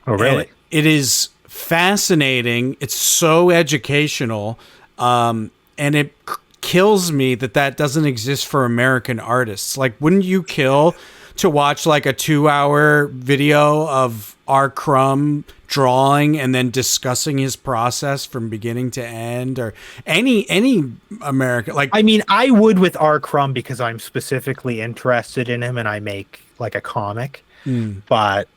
Oh, really? And it is fascinating. It's so educational, and it kills me that doesn't exist for American artists. Like, wouldn't you kill to watch like a 2-hour video of our Crumb drawing and then discussing his process from beginning to end, or any American? Like, I mean, I would with R. Crumb because I'm specifically interested in him and I make like a comic, but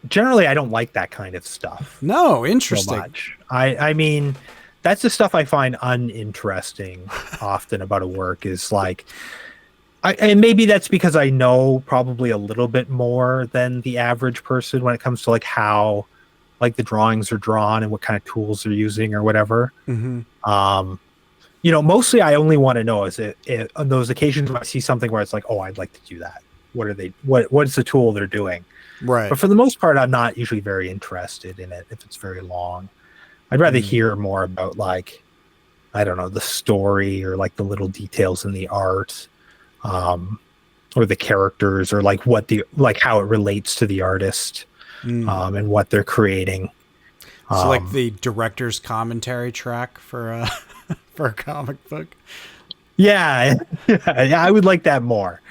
generally I don't like that kind of stuff. No, interesting. So much. I mean, that's the stuff I find uninteresting often about a work is like, and maybe that's because I know probably a little bit more than the average person when it comes to like how like the drawings are drawn and what kind of tools they're using or whatever. Mostly I only want to know is it on those occasions when I see something where it's like, oh, I'd like to do that. What's the tool they're doing? Right. But for the most part, I'm not usually very interested in it if it's very long. I'd rather hear more about like, I don't know, the story or like the little details in the art. Or the characters, or like how it relates to the artist, and what they're creating. So like the director's commentary track for a comic book. Yeah, I would like that more.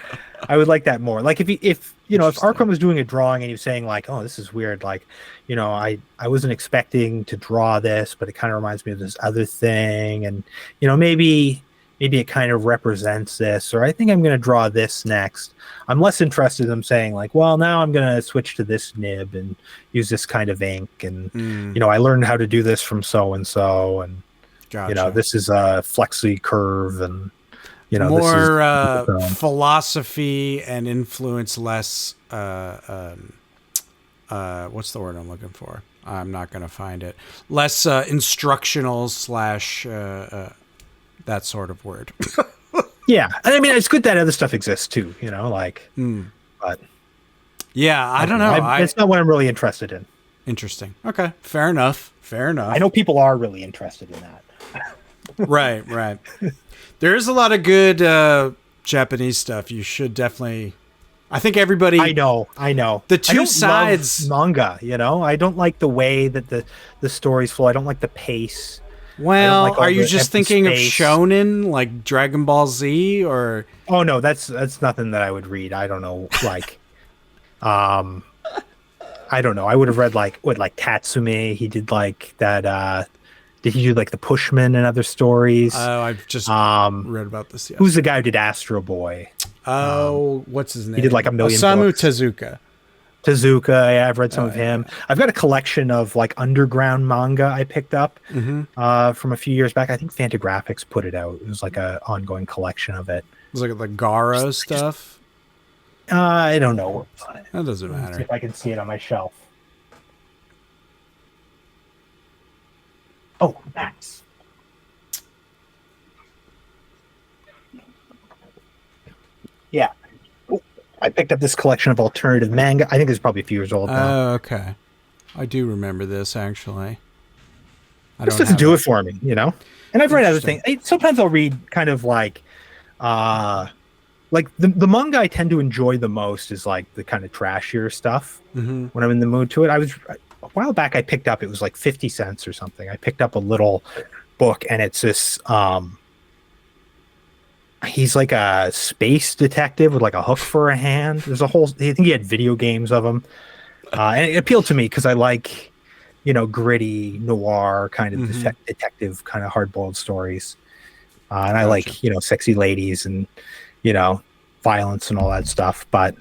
Like if Arkham was doing a drawing and he was saying like, oh, this is weird. Like, I wasn't expecting to draw this, but it kind of reminds me of this other thing, and maybe it kind of represents this, or I think I'm going to draw this next. I'm less interested in them saying like, well, now I'm going to switch to this nib and use this kind of ink. And, I learned how to do this from so-and-so. And, Gotcha. This is a flexi curve and, more this is philosophy and influence, less, what's the word I'm looking for? I'm not going to find it. Less instructional / that sort of word. Yeah. I mean, it's good that other stuff exists too, but yeah, I don't know. It's not what I'm really interested in. Interesting. Okay. Fair enough. I know people are really interested in that. Right. There is a lot of good Japanese stuff. You should definitely. I think everybody. I know. The two sides. Manga, I don't like the way that the stories flow. I don't like the pace. Well, are you just thinking of shonen like Dragon Ball Z or? Oh no, that's nothing that I would read. I don't know, like, I don't know. I would have read like Tatsume. He did like that. Did he do like the Pushman and other stories? Oh, I've just read about this. Yes. Who's the guy who did Astro Boy? Oh, what's his name? He did like a million. Osamu Tezuka. Yeah, I've read some of him. I've got a collection of like underground manga I picked up from a few years back. I think Fantagraphics put it out. It was like a ongoing collection of it. It was like the Garo stuff. I don't know. That doesn't matter. See if I can see it on my shelf. Oh, Max. Yeah. Oh, I picked up this collection of alternative manga. I think it's probably a few years old now. Oh, okay. I do remember this actually. I This don't doesn't have do it. it for me, you know? And I've read other Interesting. things. Sometimes I'll read kind of uh, like the manga I tend to enjoy the most is like the kind of trashier stuff Mm-hmm. when I'm in the mood to it. A while back, I picked up, it was like 50 cents or something. I picked up a little book and it's this, he's like a space detective with like a hook for a hand. There's a whole, I think he had video games of him. And it appealed to me because I like, gritty noir kind of Mm-hmm. detective kind of hard boiled stories. And I Gotcha. like, sexy ladies and, you know, violence and all that stuff. But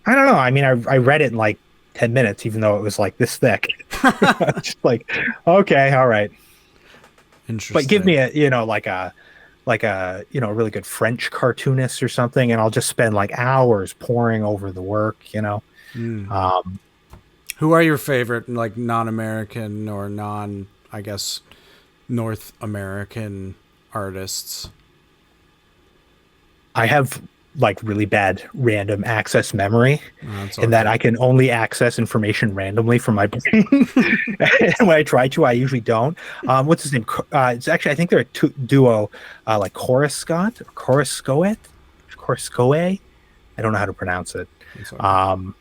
I don't know. I mean, I read it in like 10 minutes, even though it was like this thick. Just like, okay, all right. But give Interesting. me a really good French cartoonist or something, and I'll just spend like hours poring over the work. Mm. Um, Who are your favorite, like non-American or non, I guess, North American artists? I have like really bad random access memory That's in that okay. I can only access information randomly from my brain. And when I try to, I usually don't. What's his name? It's actually, I think they're a duo, like Chorus Scott or Chorus Scoet, Chorus Scoe. I don't know how to pronounce it. That's okay. Um,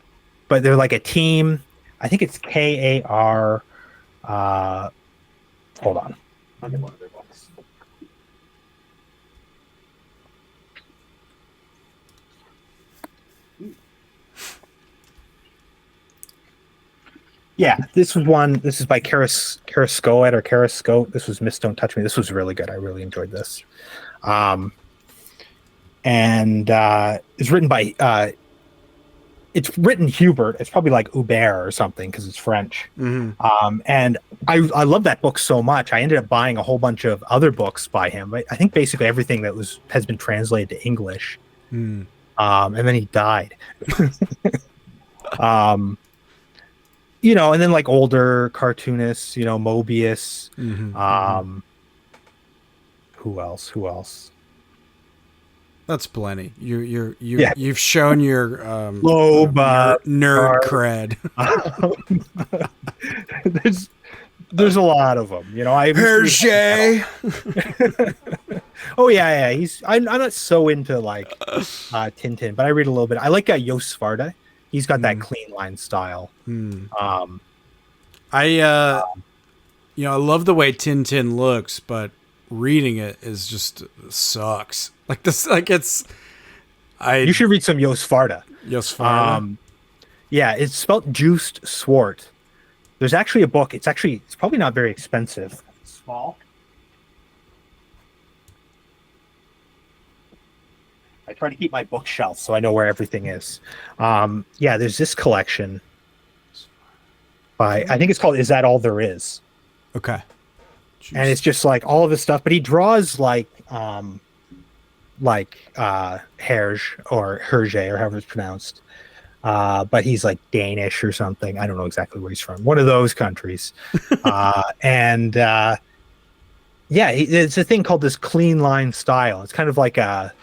but they're like a team. I think it's KAR. Uh, hold on. I'll get one of their books. Yeah, this was one. This is by Karascoet or Karascote. This was Miss Don't Touch Me. This was really good. I really enjoyed this. Um, and it's written by it's written Hubert. It's probably like Hubert or something because it's French. Mm-hmm. And I love that book so much. I ended up buying a whole bunch of other books by him. I think basically everything that has been translated to English. Mm. And then he died. um, and then like older cartoonists, Mobius. Mm-hmm. Mm-hmm. Um, who else? Who else? That's plenty. Yeah, You've shown Loeb. nerd cred. there's there's a lot of them. I Hergé. Oh yeah, yeah. I'm not so into like Tintin, but I read a little bit. I like Jos Svarda. He's got that Mm. clean line style. Mm. Um, I love the way Tintin looks, but reading it is just sucks. Like this, like it's you should read some Jos Svarda. Yosfarda. Yeah, it's spelled Juiced Swart. There's actually a book. It's probably not very expensive. It's small. I try to keep my bookshelf so I know where everything is. Yeah, there's this collection by I think it's called "Is That All There Is," Okay. and it's just like all of this stuff. But he draws Herge or Hergé or however it's pronounced. But he's like Danish or something. I don't know exactly where he's from. One of those countries. And yeah, it's a thing called this clean line style. It's kind of like a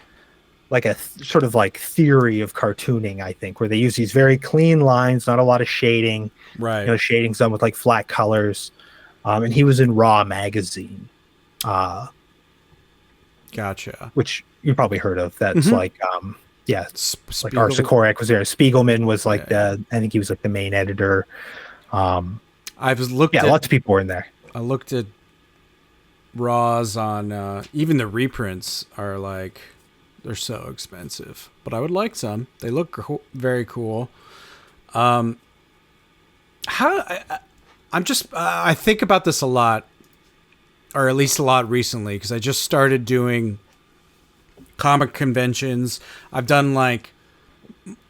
sort of like theory of cartooning, I think, where they use these very clean lines, not a lot of shading. Right. Shading's done with like flat colors. And he was in Raw magazine, Gotcha. which you probably heard of. That's Mhm. like yeah, like Spiegel. Arsakorek was there. Spiegelman was like Yeah. I think he was like the main editor. I've Yeah, lots of people were in there. I looked at Raws on even the reprints are like they're so expensive, but I would like some. They look very cool. I think about this a lot, or at least a lot recently, because I just started doing comic conventions. I've done like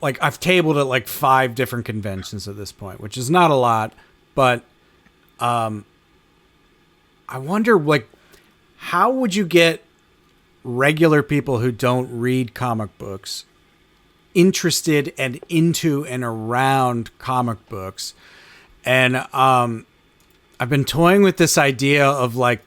I've tabled at like 5 different conventions at this point, which is not a lot, but I wonder like how would you get regular people who don't read comic books interested and into and around comic books? And I've been toying with this idea of like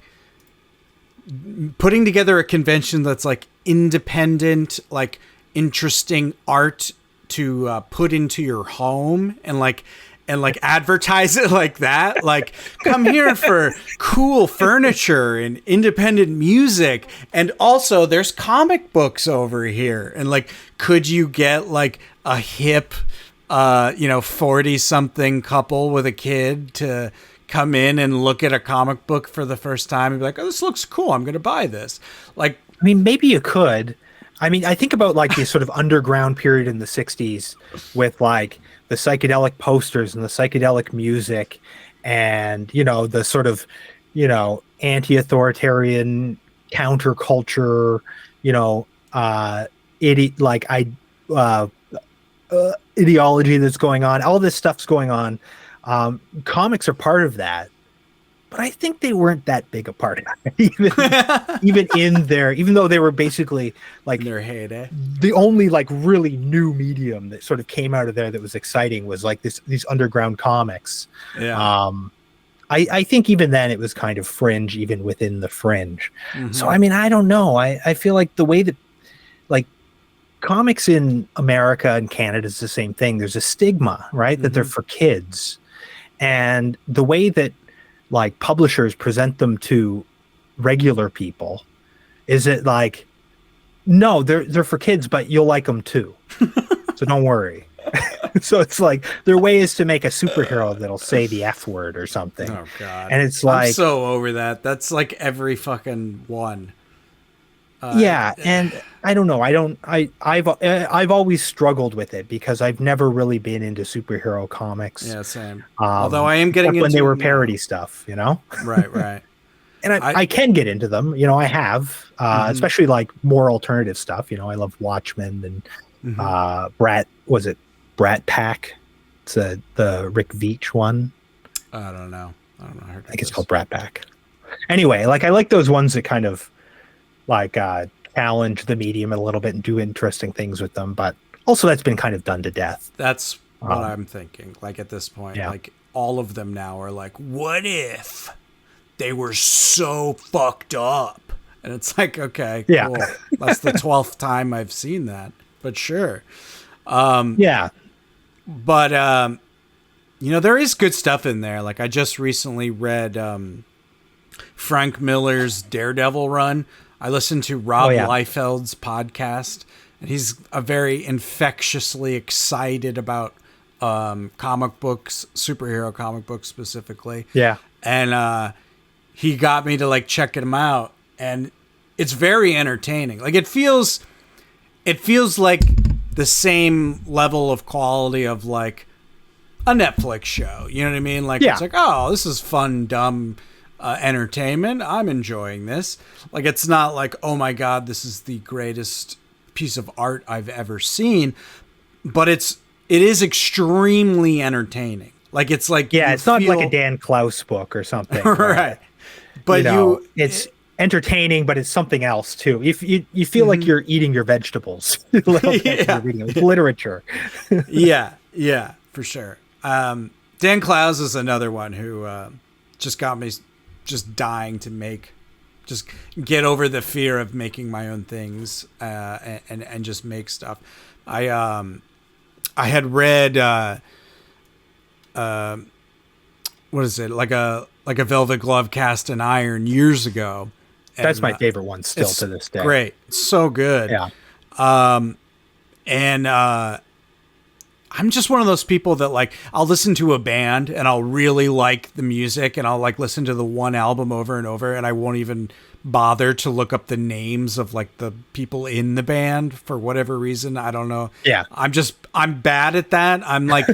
putting together a convention that's like independent, like interesting art to put into your home and like advertise it like that. Like, come here for cool furniture and independent music. And also there's comic books over here. And like, could you get like a hip, 40 something couple with a kid to come in and look at a comic book for the first time and be like, oh, this looks cool, I'm going to buy this. Like, I mean, maybe you could. I mean, I think about like the sort of underground period in the 60s with like the psychedelic posters and the psychedelic music and, the sort of, anti-authoritarian counterculture, ideology that's going on. All this stuff's going on. Comics are part of that. But I think they weren't that big a part of it, even though they were basically like in their heyday. The only like really new medium that sort of came out of there that was exciting was like these underground comics. Yeah. I think even then it was kind of fringe, even within the fringe. Mm-hmm. So, I mean, I don't know. I feel like the way that like comics in America and Canada is the same thing. There's a stigma, right? Mm-hmm. That they're for kids. And the way that like publishers present them to regular people is it like, no, they're for kids, but you'll like them too. So don't worry. So it's like their way is to make a superhero that'll say the F word or something. Oh God. And it's like, I'm so over that. That's like every fucking one. Yeah. And I don't know. I've always struggled with it because I've never really been into superhero comics. Yeah, same. Although I am getting into when they were parody stuff, Right. And I can get into them. I have, especially like more alternative stuff. I love Watchmen and Brat Pack. It's the Rick Veitch one. I don't know. I think it's called Brat Pack. Anyway, like I like those ones that kind of like challenge the medium a little bit and do interesting things with them. But also that's been kind of done to death. That's what I'm thinking. Like at this point, like all of them now are like, what if they were so fucked up? And it's like, okay, cool. That's the 12th time I've seen that, but sure. But there is good stuff in there. Like I just recently read Frank Miller's Daredevil run. I listened to Rob Liefeld's podcast, and he's a very infectiously excited about comic books, superhero comic books specifically. Yeah. And he got me to like check him out, and it's very entertaining. Like it feels like the same level of quality of like a Netflix show. You know what I mean? Like it's like, oh, this is fun, dumb entertainment. I'm enjoying this. Like it's not like, oh my God, this is the greatest piece of art I've ever seen, but it is extremely entertaining. Like it's like, it's not like a Dan Klaus book or something. Right. But it's entertaining, but it's something else too. If you feel like you're eating your vegetables. It's literature. Yeah, for sure. Dan Klaus is another one who just got me just dying to just get over the fear of making my own things and just make stuff. I had read what is it, like a Velvet Glove Cast in Iron years ago. That's my favorite one still to this day. Great. It's so good. Yeah. I'm just one of those people that like, I'll listen to a band and I'll really like the music and I'll like listen to the one album over and over and I won't even bother to look up the names of like the people in the band for whatever reason. I don't know. Yeah. I'm bad at that. I'm like,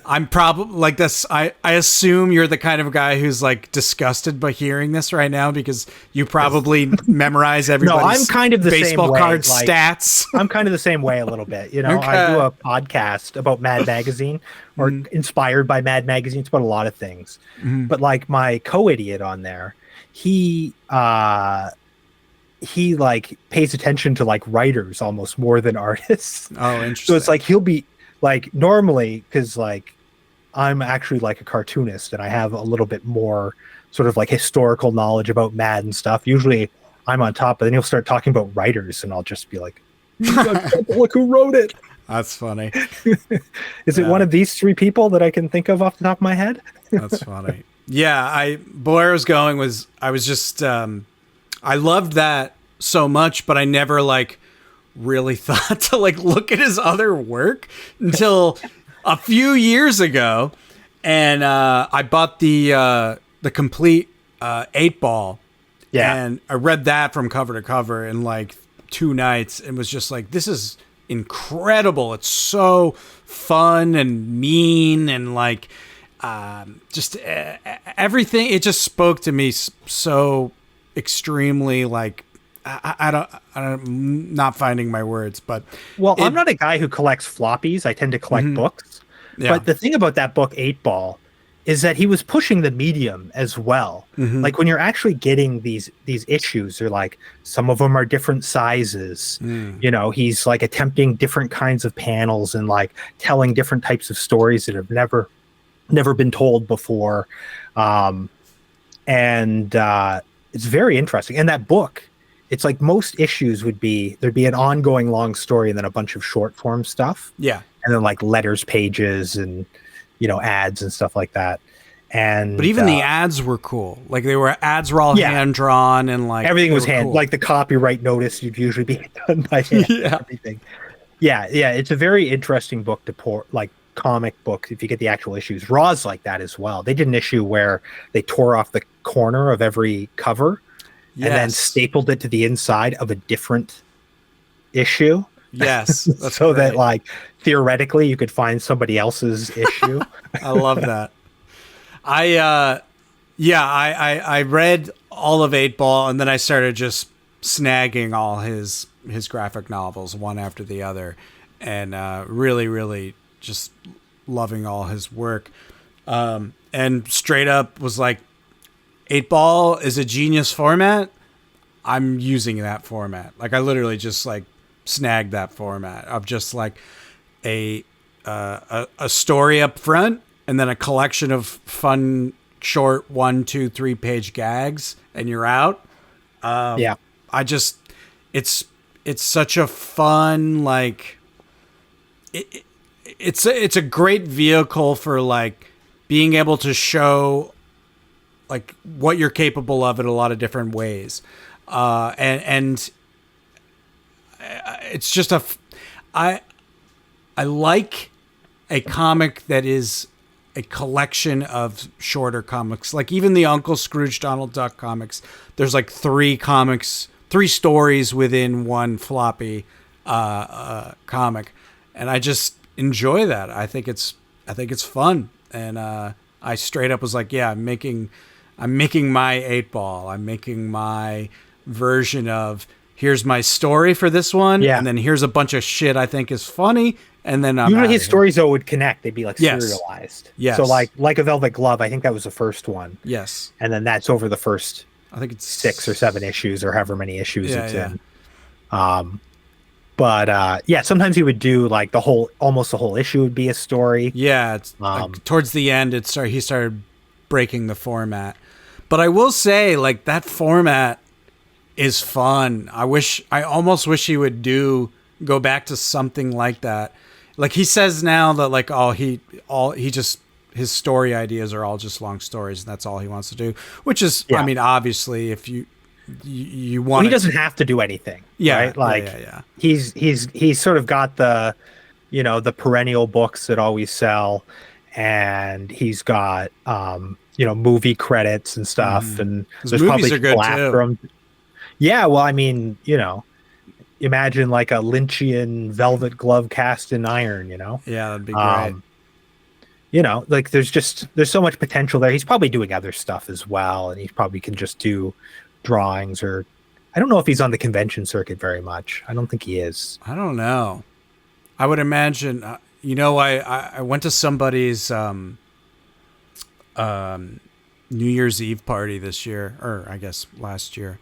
I'm probably like this. I assume you're the kind of guy who's like disgusted by hearing this right now because you probably memorize everybody's I'm kind of the baseball same way. card stats. I'm kind of the same way a little bit. Okay. I do a podcast about Mad Magazine or inspired by Mad Magazine. It's about a lot of things. Mm-hmm. But like my co-idiot on there, he like pays attention to like writers almost more than artists. Oh, interesting. So it's like he'll be like normally because like I'm actually like a cartoonist and I have a little bit more sort of like historical knowledge about Mad and stuff. Usually I'm on top, but then he'll start talking about writers and I'll just be like, look who wrote it. That's funny. Is it one of these three people that I can think of off the top of my head? That's funny. Yeah, where I was going was I was just I loved that so much, but I never like really thought to like look at his other work until a few years ago, and I bought the complete 8-ball, and I read that from cover to cover in like 2 nights, and was just like, this is incredible. It's so fun and mean and like just everything. It just spoke to me so extremely like. I'm not finding my words, but I'm not a guy who collects floppies. I tend to collect books. Yeah. But the thing about that book, 8-Ball, is that he was pushing the medium as well. Like when you're actually getting these issues, they're like, some of them are different sizes. You know, he's like attempting different kinds of panels and like telling different types of stories that have never been told before. And it's very interesting. And that book, it's like most issues there'd be an ongoing long story and then a bunch of short form stuff. Yeah. And then like letters pages and, you know, ads and stuff like that. But even the ads were cool. Like ads were all hand drawn and like everything was hand cool. Like the copyright notice would usually be done by hand. And everything. Yeah. It's a very interesting book to comic book if you get the actual issues. Raw's like that as well. They did an issue where they tore off the corner of every cover. Yes. And then stapled it to the inside of a different issue. Yes. That's so great. That like theoretically you could find somebody else's issue. I love that. I read all of 8-Ball and then I started just snagging all his graphic novels one after the other, and really, really just loving all his work. And straight up was like, 8-Ball is a genius format. I'm using that format. Like I literally just like snagged that format of just like a story up front and then a collection of fun short 1, 2, 3 page gags and you're out. It's such a fun like it's a great vehicle for like being able to show like what you're capable of in a lot of different ways. And it's just I like a comic that is a collection of shorter comics. Like even the Uncle Scrooge Donald Duck comics, there's like 3 stories within one floppy comic. And I just enjoy that. I think it's fun. And I straight up was like, yeah, I'm making my 8-Ball. I'm making my version of here's my story for this one, and then here's a bunch of shit I think is funny, and then usually his stories though would connect. They'd be like serialized. Yes. So like a Velvet Glove, I think that was the first one. Yes. And then that's over the first, I think it's 6 or 7 issues or however many issues it's in. But sometimes he would do like almost the whole issue would be a story. Yeah. It's like, towards the end, he started breaking the format. But I will say, like, that format is fun. I almost wish he would go back to something like that. Like he says now that like his story ideas are all just long stories and that's all he wants to do, which is, I mean, obviously if you want, he doesn't have to do anything. Yeah. Right? Like he's sort of got the, you know, the perennial books that always sell, and he's got, you know, movie credits and stuff, and there's probably people after him. Yeah, well, I mean, you know, imagine like a Lynchian Velvet Glove cast in iron, you know? Yeah, that'd be great. You know, like there's so much potential there. He's probably doing other stuff as well, and he probably can just do drawings, or I don't know if he's on the convention circuit very much. I don't think he is. I don't know. I would imagine, you know, I went to somebody's New Year's Eve party this year, or I guess last year,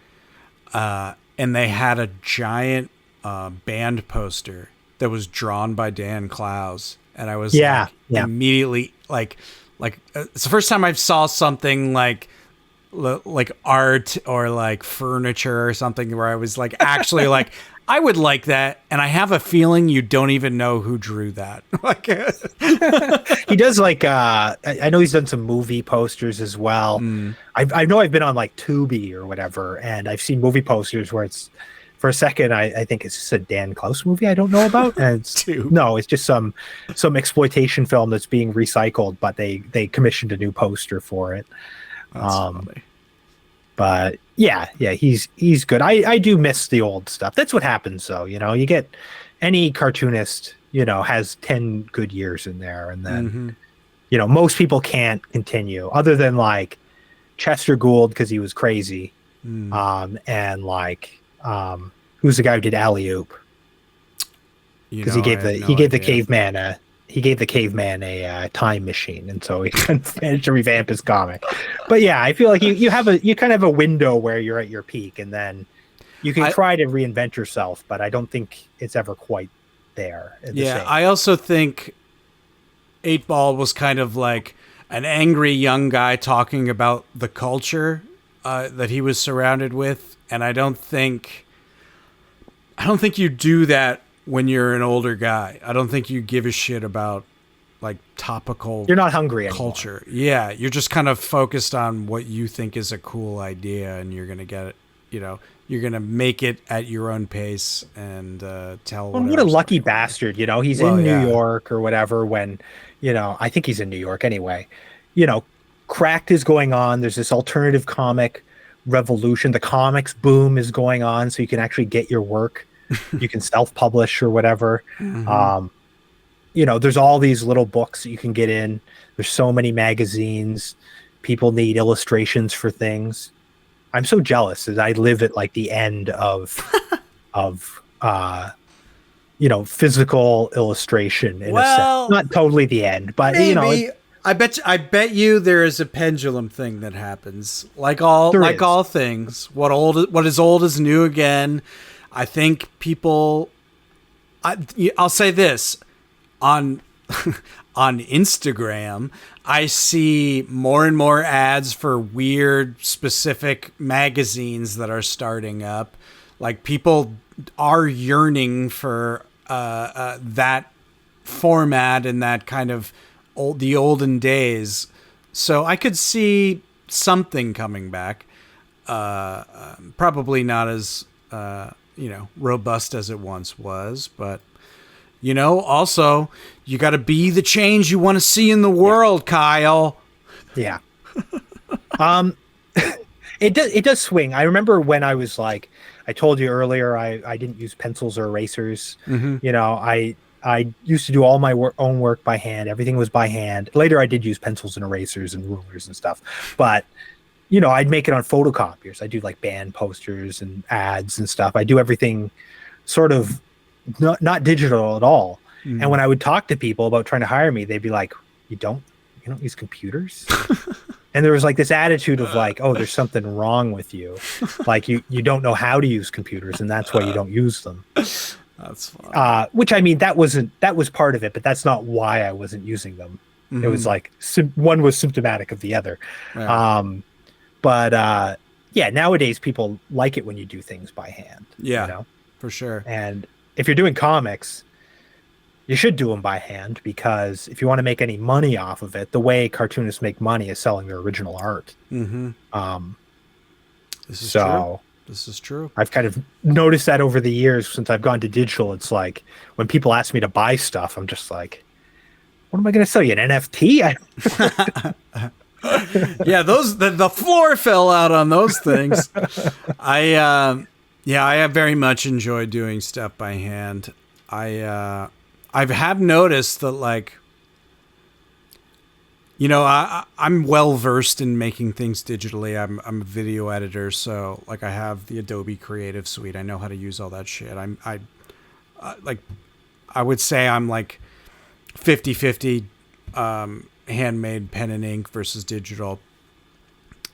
and they had a giant band poster that was drawn by Dan Clowes, and I was Yeah, like yeah. immediately it's the first time I saw something like art or like furniture or something where I was like actually like I would like that, and I have a feeling you don't even know who drew that. Like, He does like I know he's done some movie posters as well. I know I've been on like Tubi or whatever, and I've seen movie posters where it's for a second I think it's just a Dan Close movie I don't know about, and it's just some exploitation film that's being recycled, but they commissioned a new poster for it. that's funny. But yeah, he's good. I do miss the old stuff. That's what happens though, you get any cartoonist, has 10 good years in there, and then most people can't continue other than like Chester Gould because he was crazy. And like who's the guy who did Alley Oop? Because he gave the caveman a time machine, and so he managed to revamp his comic. But yeah, I feel like you kind of have a window where you're at your peak, and then you can try to reinvent yourself, but I don't think it's ever quite there. I also think 8-Ball was kind of like an angry young guy talking about the culture that he was surrounded with, and I don't think you do that when you're an older guy. I don't think you give a shit about like topical. You're not hungry culture. Anymore. Yeah, you're just kind of focused on what you think is a cool idea, and you're gonna get it. You're gonna make it at your own pace and tell. Well, what a lucky bastard! He's in New York or whatever. When I think he's in New York anyway. Cracked is going on. There's this alternative comic revolution. The comics boom is going on, so you can actually get your work. You can self-publish or whatever. There's all these little books that you can get in. There's so many magazines. People need illustrations for things. I'm so jealous that I live at like the end of physical illustration in a sense. Not totally the end, but maybe. I bet you there is a pendulum thing that happens. Like all things. What is old is new again. I think people. I'll say this on Instagram. I see more and more ads for weird, specific magazines that are starting up. Like people are yearning for that format and that kind of the olden days. So I could see something coming back. Probably not as robust as it once was, but also you got to be the change you want to see in the world, Kyle. Yeah. It does swing. I remember when I was like, I told you earlier, I didn't use pencils or erasers. I used to do all my own work by hand. Everything was by hand. Later, I did use pencils and erasers and rulers and stuff, but I'd make it on photocopiers. I do like band posters and ads and stuff. I do everything sort of not digital at all. And when I would talk to people about trying to hire me, they'd be like, you don't use computers? And there was like this attitude of like, oh, there's something wrong with you. Like you don't know how to use computers, and that's why you don't use them. That's fun. Which I mean, that was part of it, but that's not why I wasn't using them. It was like one was symptomatic of the other. Yeah. But nowadays people like it when you do things by hand. Yeah, for sure. And if you're doing comics, you should do them by hand, because if you want to make any money off of it, the way cartoonists make money is selling their original art. This is true. This is true. I've kind of noticed that over the years since I've gone to digital. It's like when people ask me to buy stuff, I'm just like, what am I going to sell you, an NFT? Yeah, the floor fell out on those things. I have very much enjoyed doing stuff by hand. I have noticed that, like, I'm well versed in making things digitally. I'm a video editor, so like I have the Adobe Creative Suite. I know how to use all that shit. I would say I'm like 50-50 handmade pen and ink versus digital.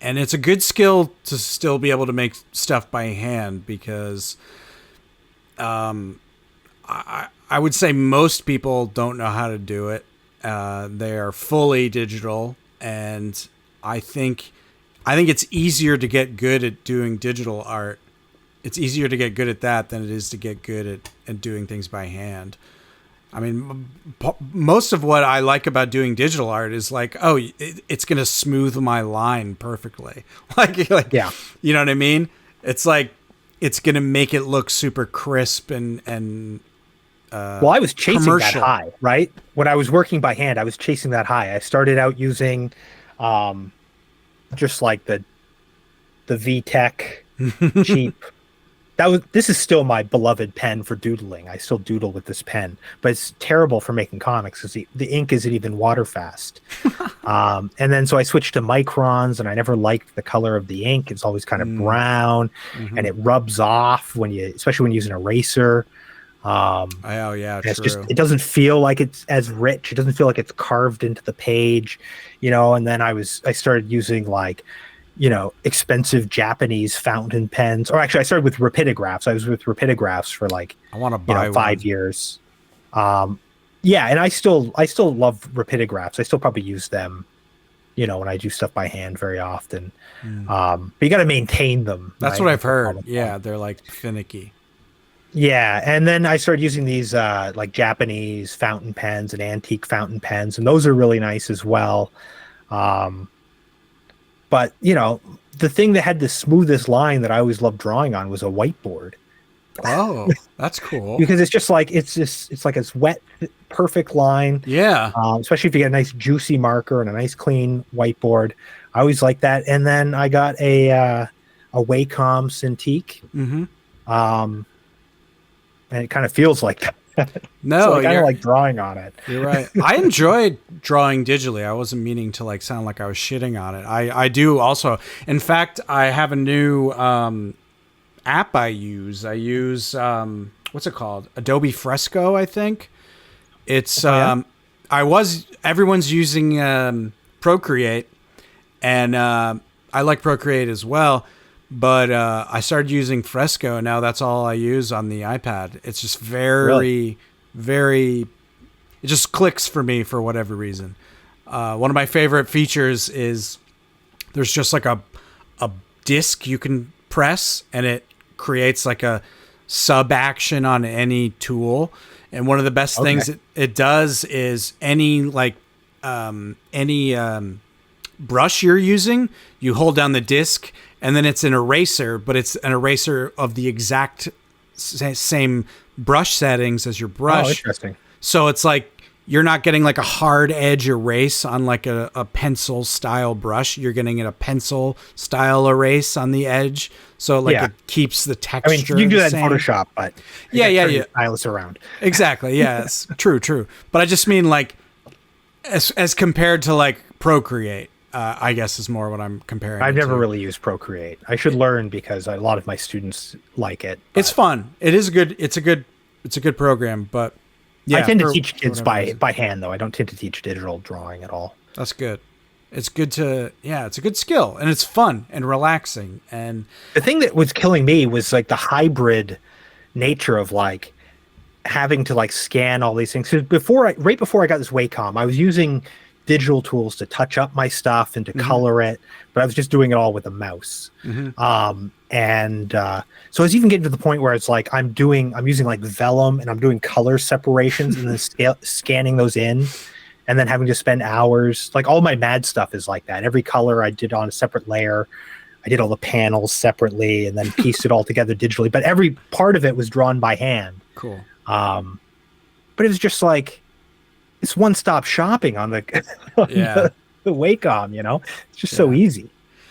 And it's a good skill to still be able to make stuff by hand, because I I would say most people don't know how to do it. They are fully digital, and I think it's easier to get good at doing digital art. It's easier to get good at that than it is to get good at doing things by hand. I mean, most of what I like about doing digital art is like, oh, it's going to smooth my line perfectly. like, Yeah. You know what I mean? It's like, it's going to make it look super crisp and well, I was chasing commercial. that high, right? When I was working by hand, I was chasing that high. I started out using just like the VTech cheap. This is still my beloved pen for doodling. I still doodle with this pen, but it's terrible for making comics because the ink isn't even water fast. And then so I switched to microns, and I never liked the color of the ink. It's always kind of brown, and it rubs off especially when you use an eraser. Oh yeah, it's just, it doesn't feel like it's as rich. It doesn't feel like it's carved into the page, And then I started using like, expensive Japanese fountain pens. Or actually, I started with rapidographs. I was with rapidographs for like, I want to buy 5 years. Yeah, and I still love rapidographs. I still probably use them, when I do stuff by hand very often. But you got to maintain them. That's right? What I've heard. Yeah, they're like finicky. Yeah, and then I started using these like Japanese fountain pens and antique fountain pens, and those are really nice as well. But the thing that had the smoothest line that I always loved drawing on was a whiteboard. Oh, that's cool. Because it's just like it's like this wet, perfect line. Yeah. Especially if you get a nice juicy marker and a nice clean whiteboard. I always like that. And then I got a Wacom Cintiq. And it kind of feels like that. No, so I kind of like drawing on it. You're right. I enjoyed drawing digitally. I wasn't meaning to like sound like I was shitting on it. I do also. In fact, I have a new app I use. I use what's it called? Adobe Fresco, I think. It's everyone's using Procreate, and I like Procreate as well. But I started using Fresco, and now that's all I use on the iPad. It's just very, very... It just clicks for me for whatever reason. One of my favorite features is there's just like a disc you can press, and it creates like a sub-action on any tool. And one of the best things it does is any brush you're using, you hold down the disc, and then it's an eraser, but it's an eraser of the exact same brush settings as your brush. Oh, interesting. So it's like you're not getting like a hard edge erase on like a pencil style brush. You're getting a pencil style erase on the edge. So it keeps the texture. I mean, you can do that in Photoshop, but yeah. Stylus around. Exactly. Yes. True. But I just mean like as compared to like Procreate. I guess is more what I'm comparing. I've never really used Procreate. I should learn because a lot of my students like it. It's fun. It is good. It's a good program, but I tend to teach kids by hand though. I don't tend to teach digital drawing at all. That's good. It's good it's a good skill, and it's fun and relaxing. And the thing that was killing me was like the hybrid nature of like having to like scan all these things. Because right before I got this Wacom, I was using digital tools to touch up my stuff and to color it, but I was just doing it all with a mouse. So I was even getting to the point where it's like I'm using like vellum, and I'm doing color separations and then scanning those in, and then having to spend hours. Like all my MAD stuff is like that. Every color I did on a separate layer. I did all the panels separately and then pieced it all together digitally, but every part of it was drawn by hand. Cool. But it was just like, it's one-stop shopping on the Wacom, it's just so easy.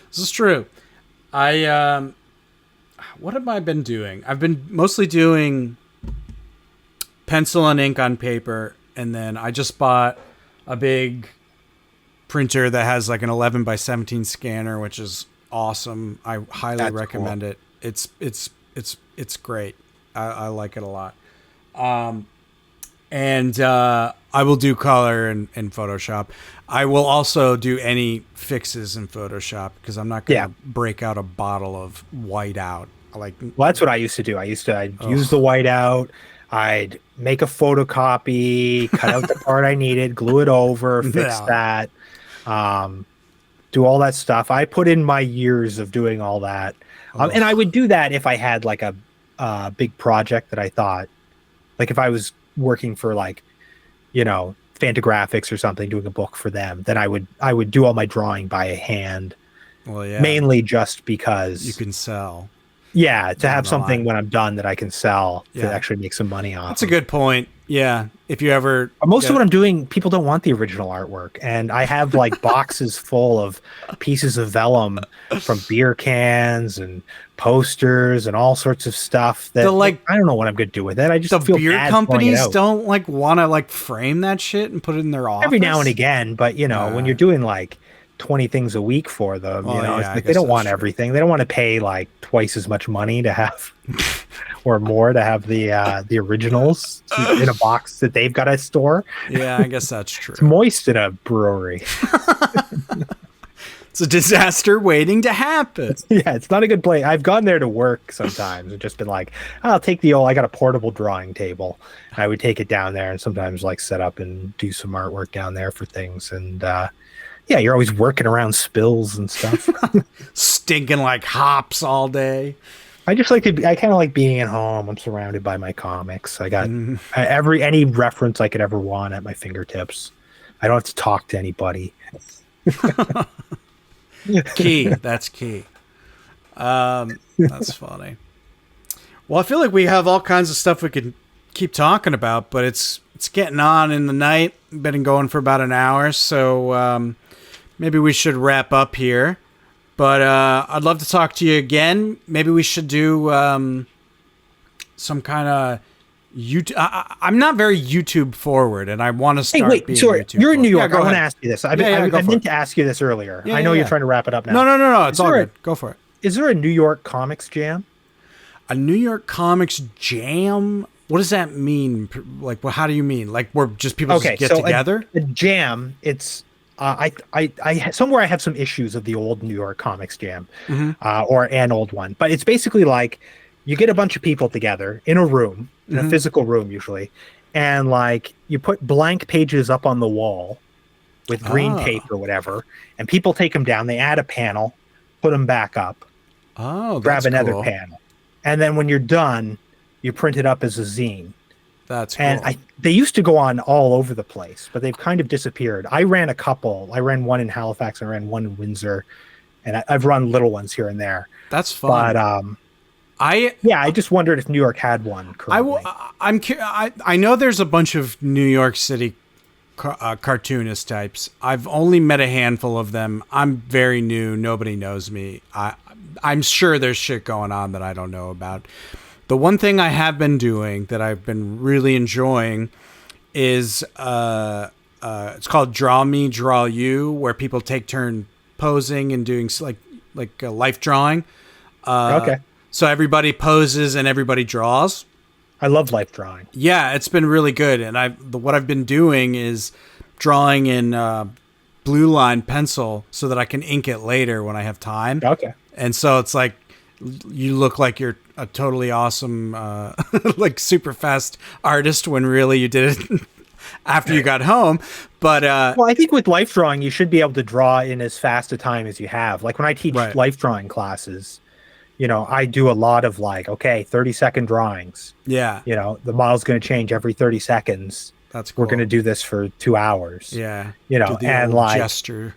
This is true. What have I been doing? I've been mostly doing pencil and ink on paper, and then I just bought a big printer that has like an 11 by 17 scanner, which is awesome. I highly recommend it. It's great. I like it a lot. And I will do color in Photoshop. I will also do any fixes in Photoshop because I'm not going to break out a bottle of whiteout. Well, that's what I used to do. I'd use the whiteout. I'd make a photocopy, cut out the part I needed, glue it over, fix Yeah. that, do all that stuff. I put in my years of doing all that. And I Ugh. would do that if I had like a big project that I thought, like if I was working for like, Fantagraphics or something, doing a book for them, then I would do all my drawing by hand, Well, yeah, mainly just you because, can sell yeah, to down have the something line. when I'm done that I can sell to Yeah, actually make some money off that's a of. good point. Yeah, if you ever Most of get what I'm doing, people don't want the original artwork, and I have like boxes full of pieces of vellum from beer cans and posters and all sorts of stuff the that like I don't know what I'm going to do with it. I the just feel beer bad throwing it companies out don't like want to like frame that shit and put it in their every now and office. again. But when you're doing like 20 things a week for them, Well, it's yeah, I like they guess don't that's want true. everything. They don't want to pay like twice as much money to have or more to have the originals in a box that they've got to store. Yeah, I guess that's It's true. moist in a brewery. It's a disaster waiting to happen. Yeah, it's not a good place. I've gone there to work sometimes and just been like, I'll take I got a portable drawing table. I would take it down there and sometimes like set up and do some artwork down there for things. And yeah, you're always working around spills and stuff. Stinking like hops all day. I just like I kind of like being at home. I'm surrounded by my comics. I got any reference I could ever want at my fingertips. I don't have to talk to anybody. Key. That's key. That's funny. Well, I feel like we have all kinds of stuff we could keep talking about, but it's getting on in the night. Been going for about an hour, so maybe we should wrap up here. But I'd love to talk to you again. Maybe we should do some kind of YouTube. I'm not very YouTube forward, and I want to Hey, start wait, being sorry. YouTube You're in forward. New Yeah, York. I go want to ahead. ask you this. Yeah, go I for meant it. to ask you this earlier. Yeah, I know yeah, you're yeah. trying to wrap it up now. No. It's Is all there good. Go for it. is there a New York Comics Jam? A New York Comics Jam. What does that mean? Like, well, how do you mean? Like, where just people Okay, just get so together? a jam. It's somewhere I have some issues of the old New York Comics Jam, or an old one. But it's basically like you get a bunch of people together in a room, in a physical room usually, and like you put blank pages up on the wall with green tape or whatever, and people take them down. They add a panel, put them back up, Oh, grab that's another cool. panel, and then when you're done, you print it up as a zine. That's And cool. they used to go on all over the place, but they've kind of disappeared. I ran a couple. I ran one in Halifax. I ran one in Windsor, and I've run little ones here and there. That's But fun. I yeah, I just wondered if New York had one I will. currently. I know there's a bunch of New York City cartoonist types. I've only met a handful of them. I'm very new. Nobody knows me. I'm sure there's shit going on that I don't know about. The one thing I have been doing that I've been really enjoying is it's called Draw Me, Draw You, where people take turn posing and doing like a life drawing. Okay. So everybody poses and everybody draws. I love life drawing. Yeah, it's been really good. And what I've been doing is drawing in blue line pencil so that I can ink it later when I have time. Okay. And so it's like you look like you're a totally awesome, like super fast artist when really you did it after you got home. But Well, I think with life drawing, you should be able to draw in as fast a time as you have. Like when I teach Right. life drawing classes, I do a lot of like, okay, 30-second drawings. yeah, The model's going to change every 30 seconds. that's cool. We're going to do this for 2 hours. yeah, You know, do the and old like gesture.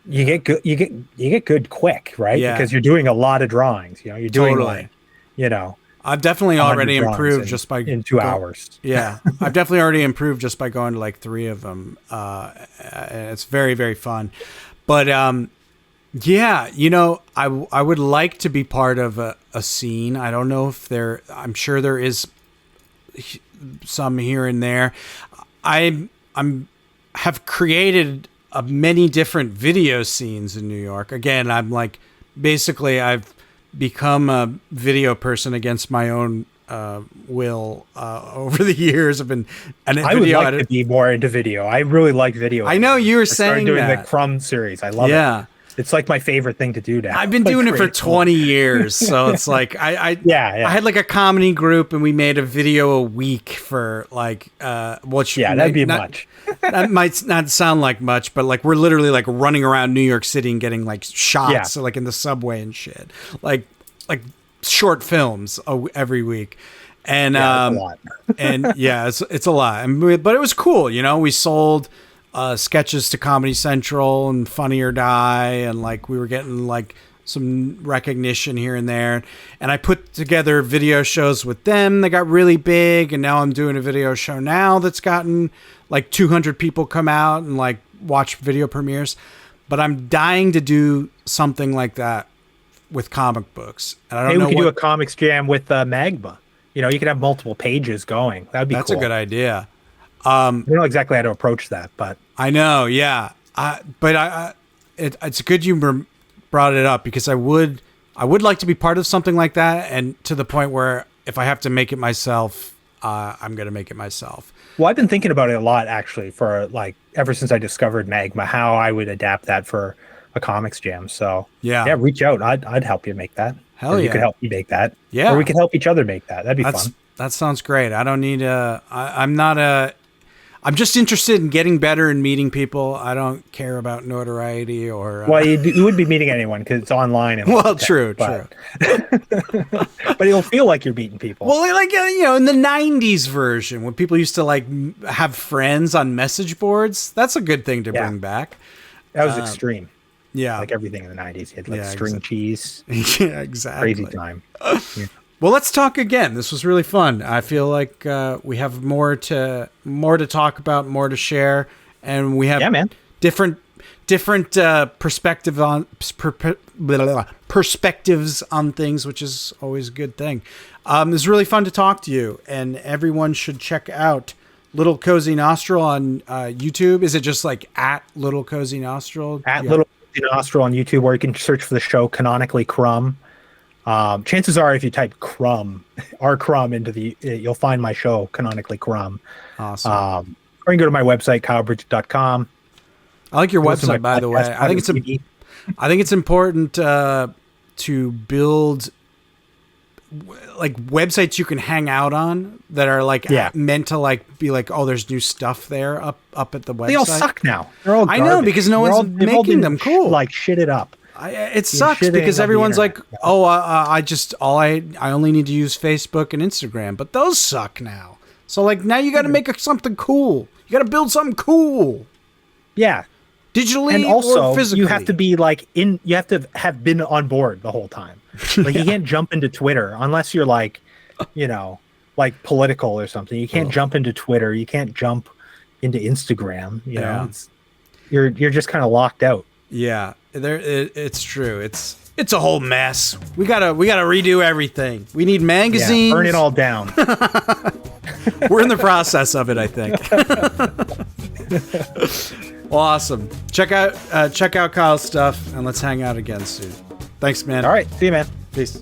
you get good, you get good quick, right? Yeah. Because you're doing a lot of drawings. You're doing Totally. like, you know, I've definitely 100 already drawings improved just by in 2 hours. Yeah, I've definitely already improved just by going to like 3 of them. It's very, very fun. But yeah, I would like to be part of a scene. I don't know if I'm sure there is some here and there. I'm have created many different video scenes in New York. Again, I'm like basically I've become a video person against my own will over the years. I've been I would like to be more into video. I really like video. I know you were I started saying doing that. the Crumb series. I love it. Yeah. It's like my favorite thing to do now. I've been doing it for 20 years, so it's like I had like a comedy group, and we made a video a week for like that'd be much. That might not sound like much, but like we're literally like running around New York City and getting like shots, so, like in the subway and shit, like short films every week. And that's a lot. And it's a lot. But it was cool, you know. We sold sketches to Comedy Central and Funny or Die, and like we were getting like some recognition here and there. And I put together video shows with them that got really big, and now I'm doing a video show now that's gotten like 200 people come out and like watch video premieres. But I'm dying to do something like that with comic books. And I don't know. We could do a comics jam with Magma. You know, you could have multiple pages going. That'd be cool. That's a good idea. I don't know exactly how to approach that, but I know, yeah. It's good you brought it up, because I would like to be part of something like that, and to the point where if I have to make it myself, I'm gonna make it myself. Well, I've been thinking about it a lot, actually, for like ever since I discovered Magma, how I would adapt that for a comics jam. So yeah, reach out. I'd help you make that. Hell yeah. You could help me make that. Yeah. Or we could help each other make that. That'd be fun. That sounds great. I don't need I'm just interested in getting better and meeting people. I don't care about notoriety or... Well, you wouldn't be meeting anyone because it's online. And well, true. But it'll feel like you're meeting people. Well, like, you know, in the 90s version, when people used to like have friends on message boards, that's a good thing to bring back. That was extreme. Yeah. Like everything in the 90s. You had like string cheese. Yeah, exactly. Crazy time. Well, let's talk again. This was really fun. I feel like we have more to talk about, more to share, and we have different perspectives on things, which is always a good thing. It was really fun to talk to you, and everyone should check out Little Cozy Nostril on YouTube. Is it just like at Little Cozy Nostril? At Little Cozy Nostril on YouTube, or you can search for the show Canonically Crumb. Chances are, if you type Crumb, Crumb into you'll find my show Canonically Crumb. Awesome. Or you can go to my website, KyleBridgett.com. I like your website, by the way. I think it's important to build like websites you can hang out on that are like meant to like be like, oh, there's new stuff there up at the website. They all suck now. They're all garbage. I know, because no one's making them cool. Like shit it up. It sucks because everyone's like, oh, I only need to use Facebook and Instagram, but those suck now. So like now you got to make something cool. You got to build something cool. Yeah. Digitally and also, or physically. You have to be like you have to have been on board the whole time. Like you can't jump into Twitter unless you're like, you know, like political or something. You can't jump into Twitter. You can't jump into Instagram. You know, you're just kind of locked out. Yeah, it's true. It's a whole mess. We gotta redo everything. We need magazines. Burn it all down. We're in the process of it, I think. Well, awesome. Check out Kyle's stuff, and let's hang out again soon. Thanks, man. All right, see you, man. Peace.